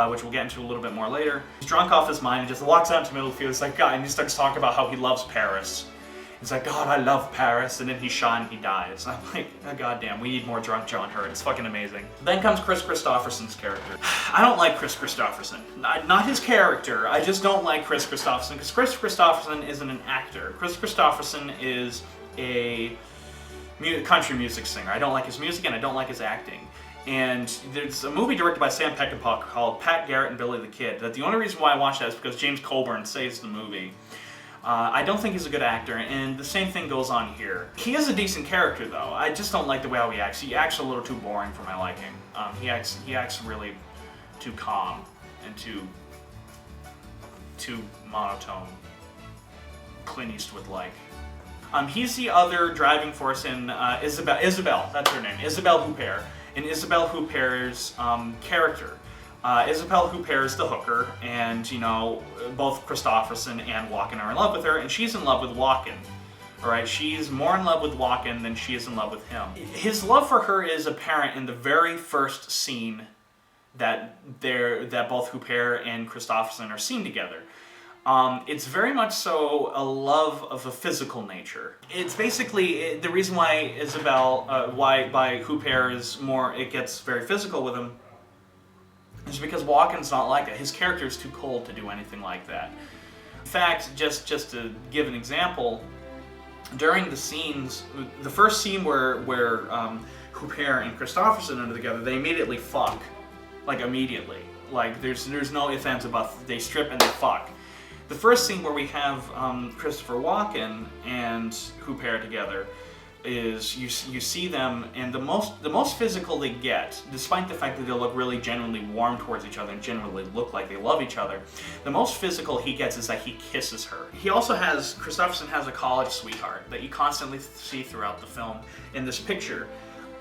Which we'll get into a little bit more later. He's drunk off his mind and just walks out into the middle of the field. It's like, God, and he starts talking about how he loves Paris. He's like, God, I love Paris, and then he's shot and he dies. And I'm like, oh, goddamn, we need more drunk John Hurt. It's fucking amazing. Then comes Chris Christopherson's character. I don't like Chris Christopherson. Not his character. I just don't like Chris Christopherson, because Chris Christopherson isn't an actor. Chris Christopherson is a country music singer. I don't like his music, and I don't like his acting. And there's a movie directed by Sam Peckinpah called Pat Garrett and Billy the Kid. That the only reason why I watched that is because James Coburn saves the movie. I don't think he's a good actor, and the same thing goes on here. He is a decent character, though. I just don't like the way how he acts. He acts a little too boring for my liking. He acts really too calm and too monotone. Clint Eastwood-like. He's the other driving force in Isabelle, that's her name, Isabelle Huppert. In Isabelle Huppert's character. Isabelle Huppert is the hooker, and, both Christopherson and Walken are in love with her, and she's in love with Walken. Alright, she's more in love with Walken than she is in love with him. His love for her is apparent in the very first scene that both Huppert and Christopherson are seen together. It's very much so a love of a physical nature. It's basically the reason why by Huppert it gets very physical with him, is because Walken's not like that. His character is too cold to do anything like that. In fact, just to give an example, during the scenes, the first scene where Huppert and Christopherson are together, they immediately fuck, immediately. There's no ifs, ands, or buts. They strip and they fuck. The first scene where we have Christopher Walken and Huppert together, is you see them, and the most physical they get, despite the fact that they look really genuinely warm towards each other and genuinely look like they love each other, the most physical he gets is that he kisses her. He also has, Kristofferson has a college sweetheart that you constantly see throughout the film in this picture.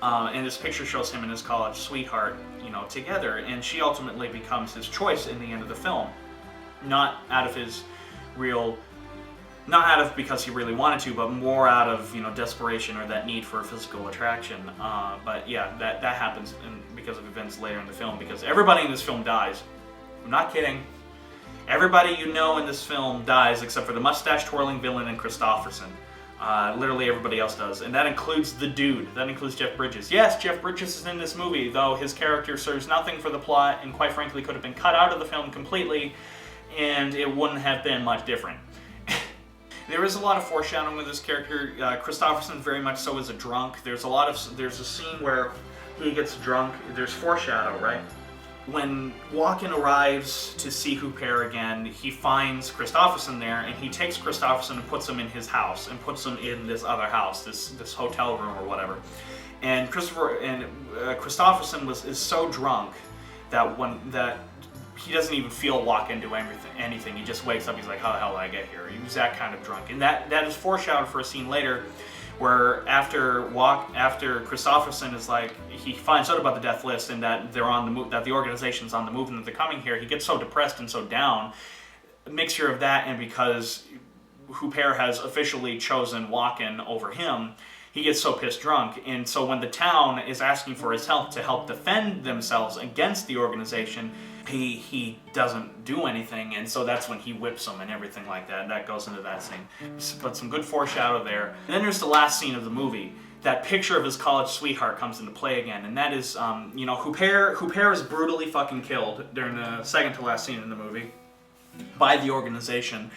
And this picture shows him and his college sweetheart, you know, together, and she ultimately becomes his choice in the end of the film. Not out of his real, not out of because he really wanted to, but more out of, you know, desperation or that need for physical attraction. But yeah, that happens because of events later in the film, because everybody in this film dies. I'm not kidding. Everybody you know in this film dies except for the mustache-twirling villain and Kristofferson. Literally everybody else does, and that includes the dude. That includes Jeff Bridges. Yes, Jeff Bridges is in this movie, though his character serves nothing for the plot, and quite frankly could have been cut out of the film completely, and it wouldn't have been much different. There is a lot of foreshadowing with this character. Kristofferson very much so is a drunk. There's a scene where he gets drunk. There's foreshadow, right? When Walken arrives to see Huppert again, he finds Kristofferson there, and he takes Kristofferson and puts him in his house, and puts him in this other house, this hotel room or whatever. And Kristofferson is so drunk that he doesn't even feel Walken do anything. He just wakes up. He's like, "How the hell did I get here?" He was that kind of drunk, and that is foreshadowed for a scene later, where after Kristofferson is like, he finds out about the death list and that they're on the move, that the organization's on the move and that they're coming here. He gets so depressed and so down, a mixture of that and because Huppert has officially chosen Walken over him, he gets so pissed drunk. And so when the town is asking for his help to help defend themselves against the organization, he doesn't do anything, and so that's when he whips them and everything like that. That goes into that scene. But some good foreshadow there. And then there's the last scene of the movie. That picture of his college sweetheart comes into play again, and that is, you know, Huppert is brutally fucking killed during the second to last scene in the movie by the organization.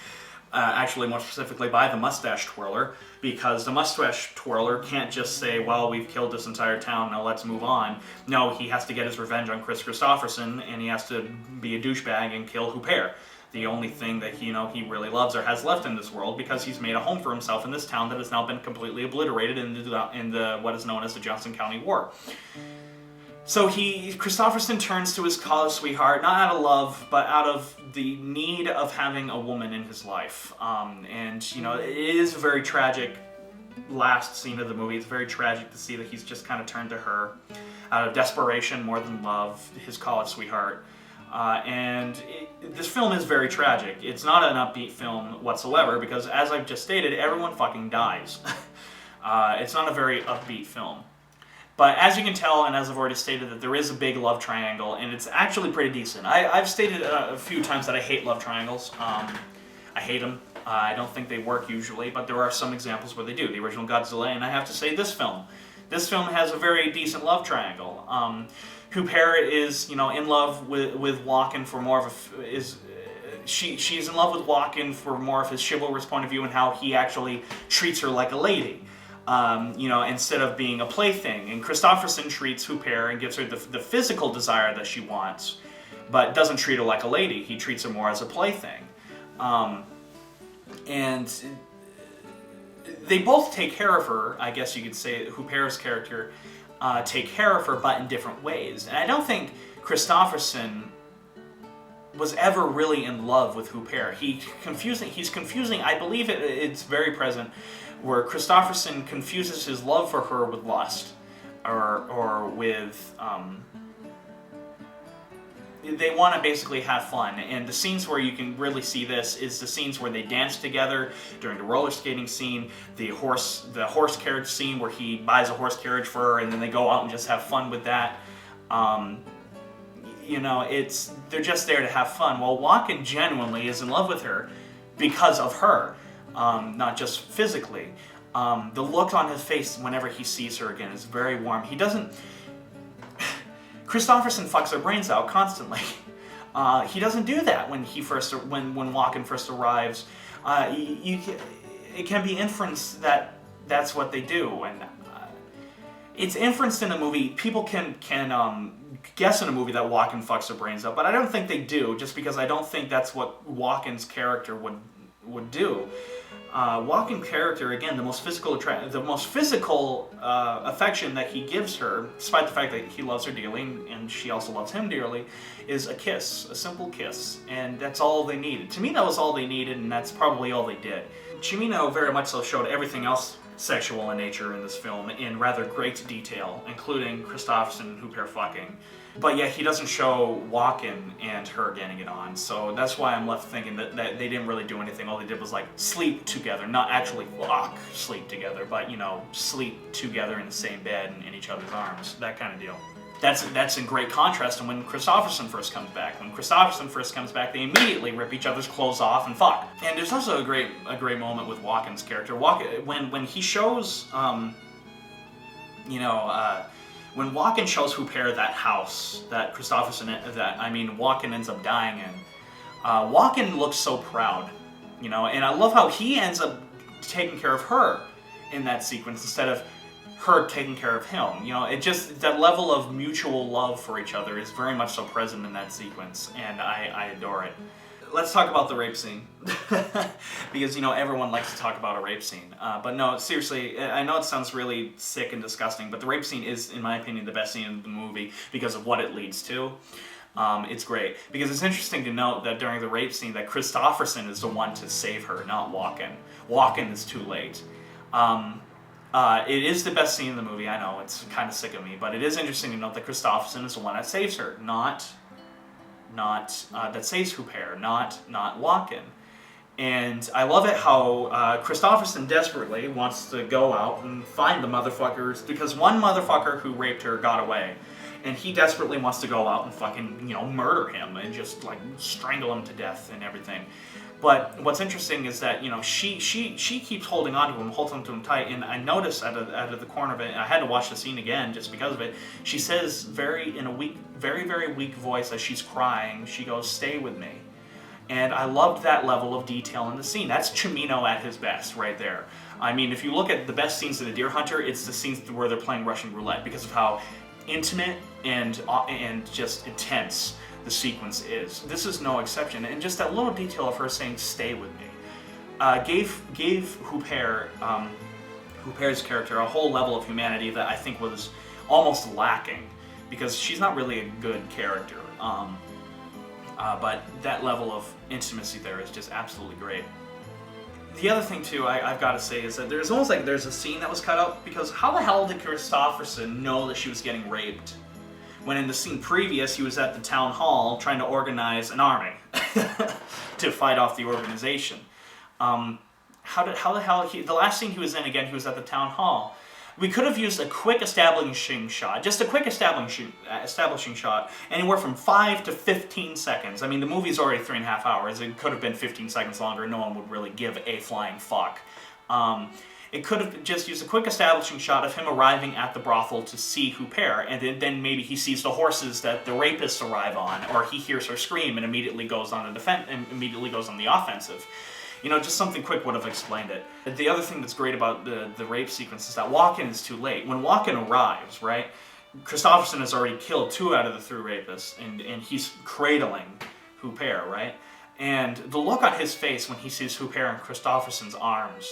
Actually, more specifically by the mustache twirler, because the mustache twirler can't just say, well, we've killed this entire town, now let's move on. No, he has to get his revenge on Kris Kristofferson, and he has to be a douchebag and kill Huppert, the only thing that he really loves or has left in this world, because he's made a home for himself in this town that has now been completely obliterated in the what is known as the Johnson County War. So Kristofferson turns to his college sweetheart, not out of love, but out of the need of having a woman in his life. And, you know, it is a very tragic last scene of the movie. It's very tragic to see that he's just kind of turned to her out of desperation more than love, his college sweetheart. This film is very tragic. It's not an upbeat film whatsoever, because as I've just stated, everyone fucking dies. It's not a very upbeat film. But as you can tell, and as I've already stated, that there is a big love triangle, and it's actually pretty decent. I've stated a few times that I hate love triangles. I hate them. I don't think they work usually, but there are some examples where they do. The original Godzilla, and I have to say this film. This film has a very decent love triangle. Huppert is, you know, in love with Walken for more of she's in love with Walken for more of his chivalrous point of view and how he actually treats her like a lady. You know, instead of being a plaything. And Kristofferson treats Huppert and gives her the physical desire that she wants, but doesn't treat her like a lady. He treats her more as a plaything. And they both take care of her, I guess you could say, Huppert's character take care of her, but in different ways. And I don't think Kristofferson was ever really in love with Huppert. He's confusing, I believe it's very present, where Kristofferson confuses his love for her with lust, or with, they want to basically have fun, and the scenes where you can really see this is the scenes where they dance together during the roller skating scene, the horse carriage scene where he buys a horse carriage for her, and then they go out and just have fun with that. You know, they're just there to have fun. Well, Walken genuinely is in love with her because of her. Not just physically. The look on his face whenever he sees her again is very warm. He doesn't... Kristofferson fucks her brains out constantly. He doesn't do that when Walken first arrives. It can be inferenced that that's what they do, and it's inferenced in a movie. People can guess in a movie that Walken fucks her brains out, but I don't think they do, just because I don't think that's what Walken's character would do. Walken character, again, the most physical affection that he gives her, despite the fact that he loves her dearly and she also loves him dearly, is a kiss, a simple kiss, and that's all they needed. To me, that was all they needed, and that's probably all they did. Cimino very much so showed everything else sexual in nature in this film in rather great detail, including Kristofferson and Huppert fucking. But yet he doesn't show Walken and her getting it on, so that's why I'm left thinking that they didn't really do anything. All they did was like sleep together, not actually sleep together, but you know, sleep together in the same bed and in each other's arms, that kind of deal. That's in great contrast to when Kristofferson first comes back. When Kristofferson first comes back, they immediately rip each other's clothes off and fuck. And there's also a great moment with Walken's character. When he shows, when Walken shows Huppert that house that Walken ends up dying in, Walken looks so proud, you know, and I love how he ends up taking care of her in that sequence instead of her taking care of him. You know, it just, that level of mutual love for each other is very much so present in that sequence, and I adore it. Let's talk about the rape scene. Because, you know, everyone likes to talk about a rape scene. But no, seriously, I know it sounds really sick and disgusting, but the rape scene is, in my opinion, the best scene in the movie because of what it leads to. It's great. Because it's interesting to note that during the rape scene that Kristofferson is the one to save her, not Walken. Walken is too late. It is the best scene in the movie, I know, it's kind of sick of me, but it is interesting to note that Kristofferson is the one that saves her, that saves Huppert, not Walken. And I love it how Kristofferson desperately wants to go out and find the motherfuckers, because one motherfucker who raped her got away, and he desperately wants to go out and fucking, you know, murder him and just like strangle him to death and everything. But what's interesting is that, you know, she keeps holding on to him, holds on to him tight, and I noticed out of the corner of it, I had to watch the scene again just because of it, she says very, very weak voice as she's crying, she goes, "Stay with me." And I loved that level of detail in the scene. That's Cimino at his best right there. I mean, if you look at the best scenes in The Deer Hunter, it's the scenes where they're playing Russian roulette because of how intimate and just intense the sequence is. This is no exception, and just that little detail of her saying "stay with me" gave Huppert's character a whole level of humanity that I think was almost lacking, because she's not really a good character, but that level of intimacy there is just absolutely great. The other thing too, I've got to say, is that there's almost like there's a scene that was cut out, because how the hell did Kristofferson know that she was getting raped when in the scene previous he was at the town hall trying to organize an army to fight off the organization? The last scene he was in, again, he was at the town hall. We could have used a quick establishing shot, just a quick establishing shot, anywhere from 5 to 15 seconds. I mean, the movie's already 3.5 hours. It could have been 15 seconds longer. No one would really give a flying fuck. It could have just used a quick establishing shot of him arriving at the brothel to see Huppert, and then maybe he sees the horses that the rapists arrive on, or he hears her scream and immediately goes on the offensive. You know, just something quick would have explained it. The other thing that's great about the rape sequence is that Walken is too late. When Walken arrives, right, Kristofferson has already killed 2 out of the 3 rapists, and he's cradling Huppert, right? And the look on his face when he sees Huppert in Kristofferson's arms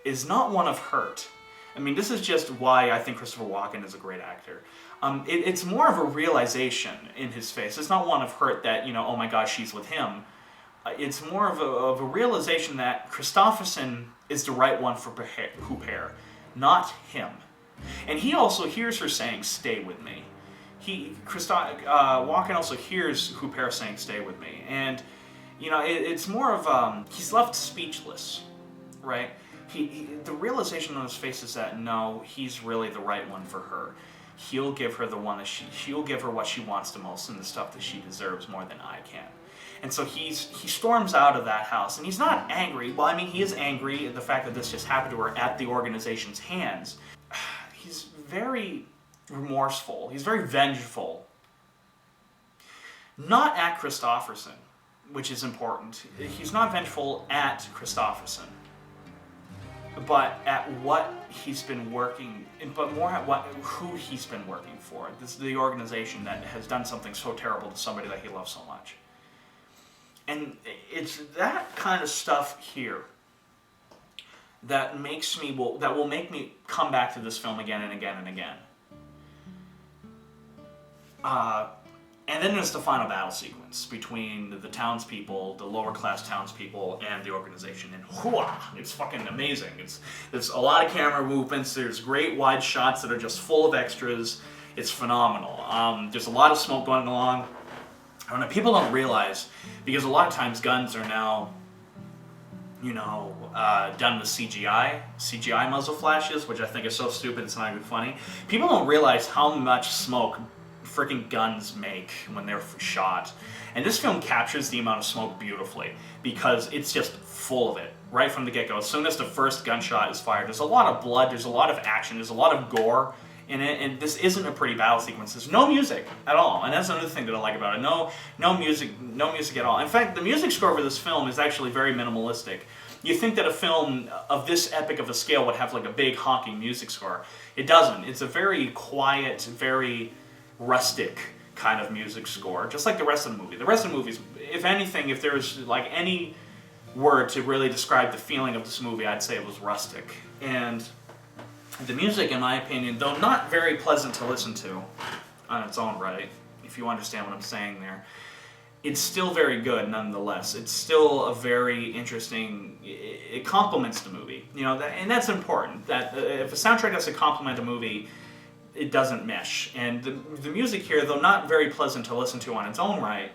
is not one of hurt. I mean, this is just why I think Christopher Walken is a great actor. It's more of a realization in his face. It's not one of hurt that, you know, oh my gosh, she's with him. It's more of a realization that Kristofferson is the right one for Huppert, not him. And he also hears her saying, "Stay with me." Walken also hears Huppert saying, "Stay with me." And, you know, it's more of, he's left speechless, right? The realization on his face is that, no, he's really the right one for her. He'll give her he'll give her what she wants the most and the stuff that she deserves more than I can. And so he storms out of that house, and he's not angry. Well, I mean, he is angry at the fact that this just happened to her at the organization's hands. He's very remorseful. He's very vengeful. Not at Kristofferson, which is important. He's not vengeful at Kristofferson, but at what he's been working, but more at who he's been working for. This is the organization that has done something so terrible to somebody that he loves so much. And it's that kind of stuff here that will make me come back to this film again and again and again. And then there's the final battle sequence between the townspeople, the lower class townspeople, and the organization. And hooah! It's fucking amazing. There's a lot of camera movements. There's great wide shots that are just full of extras. It's phenomenal. There's a lot of smoke going along. I don't know, people don't realize, because a lot of times guns are now, done with CGI muzzle flashes, which I think is so stupid it's not even funny. People don't realize how much smoke freaking guns make when they're shot. And this film captures the amount of smoke beautifully, because it's just full of it, right from the get-go. As soon as the first gunshot is fired, there's a lot of blood, there's a lot of action, there's a lot of gore in it, and this isn't a pretty battle sequence. There's no music at all, and that's another thing that I like about it. No music at all. In fact, the music score for this film is actually very minimalistic. You think that a film of this epic of a scale would have like a big honking music score. It doesn't. It's a very quiet, very rustic kind of music score, just like the rest of the movie. The rest of the movie, if anything, if there's like any word to really describe the feeling of this movie, I'd say it was rustic. And the music, in my opinion, though not very pleasant to listen to on its own right, if you understand what I'm saying there, it's still very good nonetheless. It's still a very interesting, it complements the movie, and that's important. That if a soundtrack has to complement a movie, it doesn't mesh. And the music here, though not very pleasant to listen to on its own right,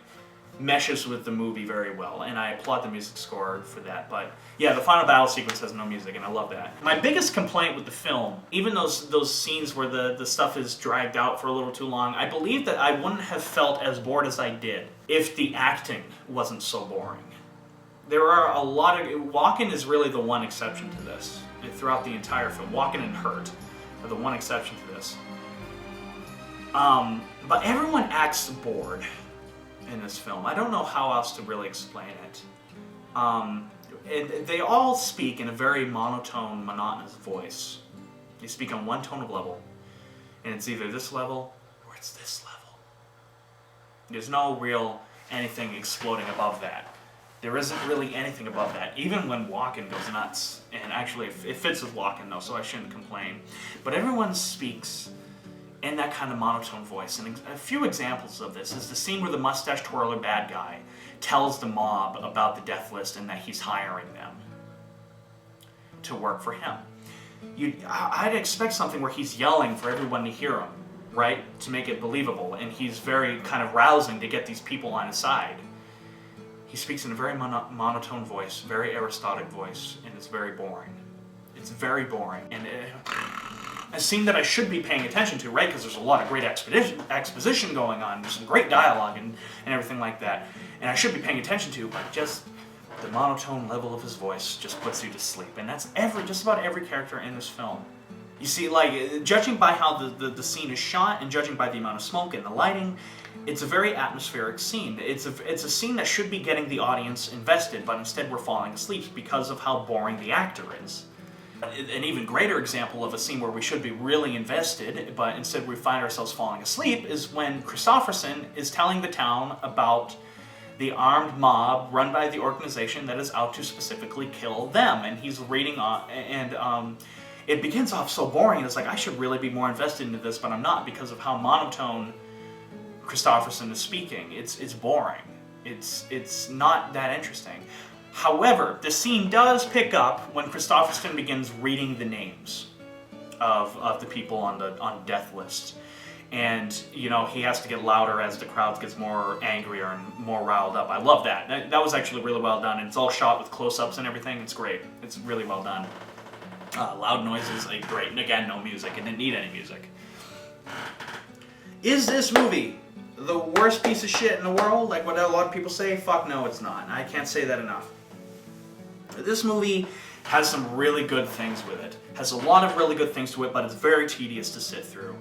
meshes with the movie very well, and I applaud the music score for that. But yeah, the final battle sequence has no music, and I love that. My biggest complaint with the film, even those scenes where the stuff is dragged out for a little too long, I believe that I wouldn't have felt as bored as I did if the acting wasn't so boring. There are a lot of... Walken is really the one exception to this throughout the entire film. Walken and Hurt are the one exception to this. But everyone acts bored in this film. I don't know how else to really explain it. And they all speak in a very monotone, monotonous voice. They speak on one tone of level, and it's either this level or it's this level. There's no real anything exploding above that. There isn't really anything above that, even when Walken goes nuts. And actually, it fits with Walken though, so I shouldn't complain. But everyone speaks in that kind of monotone voice. And a few examples of this is the scene where the mustache twirler bad guy tells the mob about the death list and that he's hiring them to work for him. I'd expect something where he's yelling for everyone to hear him, right? To make it believable. And he's very kind of rousing to get these people on his side. He speaks in a very monotone voice, very Aristotic voice, and it's very boring. It's very boring. And a scene that I should be paying attention to, right? Because there's a lot of great exposition going on. There's some great dialogue and everything like that. And I should be paying attention to, but just the monotone level of his voice just puts you to sleep. And that's just about every character in this film. You see, like, judging by how the scene is shot and judging by the amount of smoke and the lighting, it's a very atmospheric scene. It's a scene that should be getting the audience invested, but instead we're falling asleep because of how boring the actor is. An even greater example of a scene where we should be really invested, but instead we find ourselves falling asleep, is when Christopherson is telling the town about the armed mob run by the organization that is out to specifically kill them. And he's reading on, and it begins off so boring, and it's like, I should really be more invested into this, but I'm not because of how monotone Christopherson is speaking. It's boring. It's not that interesting. However, the scene does pick up when Christopherson begins reading the names of the people on death list. And, he has to get louder as the crowd gets more angrier and more riled up. I love that. That was actually really well done. And it's all shot with close-ups and everything. It's great. It's really well done. Loud noises, great. And again, no music. It didn't need any music. Is this movie the worst piece of shit in the world? Like what a lot of people say? Fuck no, it's not. I can't say that enough. This movie has some really good things with it. Has a lot of really good things to it, but it's very tedious to sit through.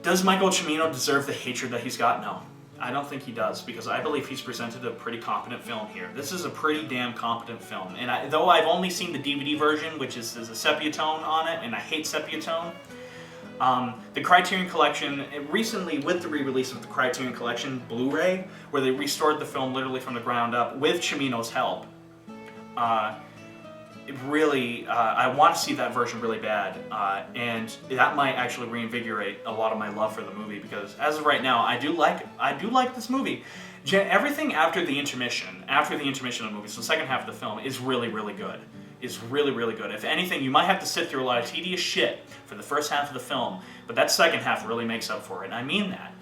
Does Michael Cimino deserve the hatred that he's got? No. I don't think he does, because I believe he's presented a pretty competent film here. This is a pretty damn competent film. And though I've only seen the DVD version, which is a sepia tone on it, and I hate sepia tone, the Criterion Collection, recently with the re-release of the Criterion Collection Blu-ray, where they restored the film literally from the ground up with Cimino's help, it really, I want to see that version really bad, and that might actually reinvigorate a lot of my love for the movie, because as of right now, I do like this movie. Everything after the intermission of the movie, so the second half of the film, is really, really good. Is really, really good. If anything, you might have to sit through a lot of tedious shit for the first half of the film, but that second half really makes up for it, and I mean that.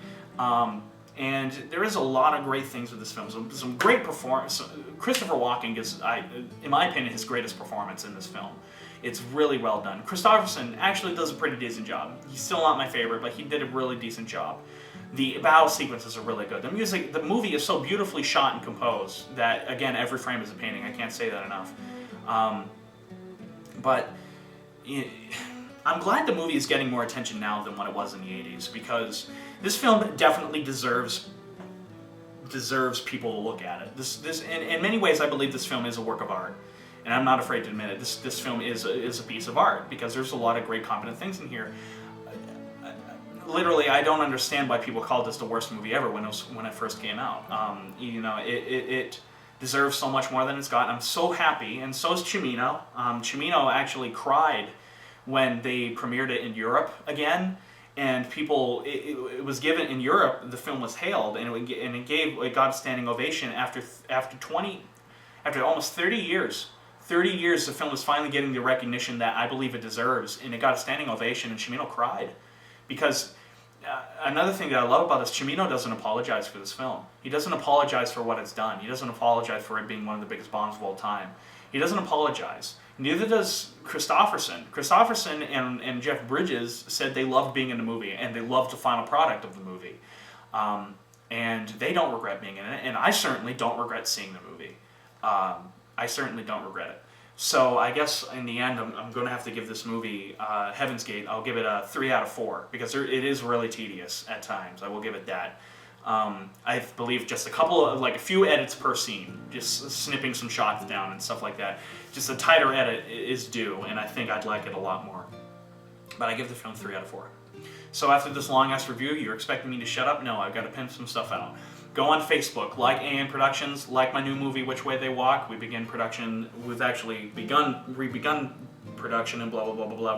And there is a lot of great things with this film. Some great performance. Christopher Walken gives, in my opinion, his greatest performance in this film. It's really well done. Kristofferson actually does a pretty decent job. He's still not my favorite, but he did a really decent job. The battle sequences are really good. The movie is so beautifully shot and composed that, again, every frame is a painting. I can't say that enough. But I'm glad the movie is getting more attention now than when it was in the 80s, because this film definitely deserves people to look at it. In many ways, I believe this film is a work of art, and I'm not afraid to admit it. This film is a piece of art, because there's a lot of great, competent things in here. Literally, I don't understand why people called this the worst movie ever when it first came out. It deserves so much more than it's got. I'm so happy, and so is Cimino. Cimino actually cried when they premiered it in Europe again, and people, it was given in Europe. The film was hailed, and it got a standing ovation after almost 30 years. 30 years, the film was finally getting the recognition that I believe it deserves, and it got a standing ovation, and Cimino cried. Because another thing that I love about this, Cimino doesn't apologize for this film. He doesn't apologize for what it's done. He doesn't apologize for it being one of the biggest bombs of all time. He doesn't apologize. Neither does Kristofferson. Kristofferson and Jeff Bridges said they loved being in the movie, and they loved the final product of the movie. And they don't regret being in it, and I certainly don't regret seeing the movie. I certainly don't regret it. So I guess in the end, I'm going to have to give this movie, Heaven's Gate, I'll give it a 3 out of 4, because it is really tedious at times. I will give it that. I believe just a few edits per scene, just snipping some shots down and stuff like that. Just a tighter edit is due, and I think I'd like it a lot more. But I give the film 3 out of 4. So after this long-ass review, you're expecting me to shut up? No, I've got to pimp some stuff out. Go on Facebook, like AN Productions, like my new movie, Which Way They Walk. We've begun production, begun production, and blah, blah, blah, blah, blah.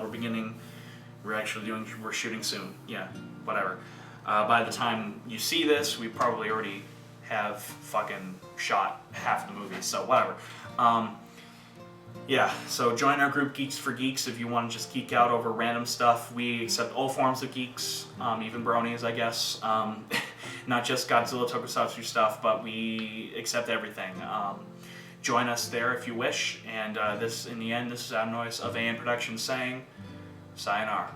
We're shooting soon. Yeah, whatever. By the time you see this, we probably already have fucking shot half the movie, so whatever. Yeah, so join our group, Geeks for Geeks, if you want to just geek out over random stuff. We accept all forms of geeks, even bronies, I guess. Not just Godzilla Tokusatsu stuff, but we accept everything. Join us there if you wish. And in the end, this is Adam Noyce of AN Productions saying, sayonara.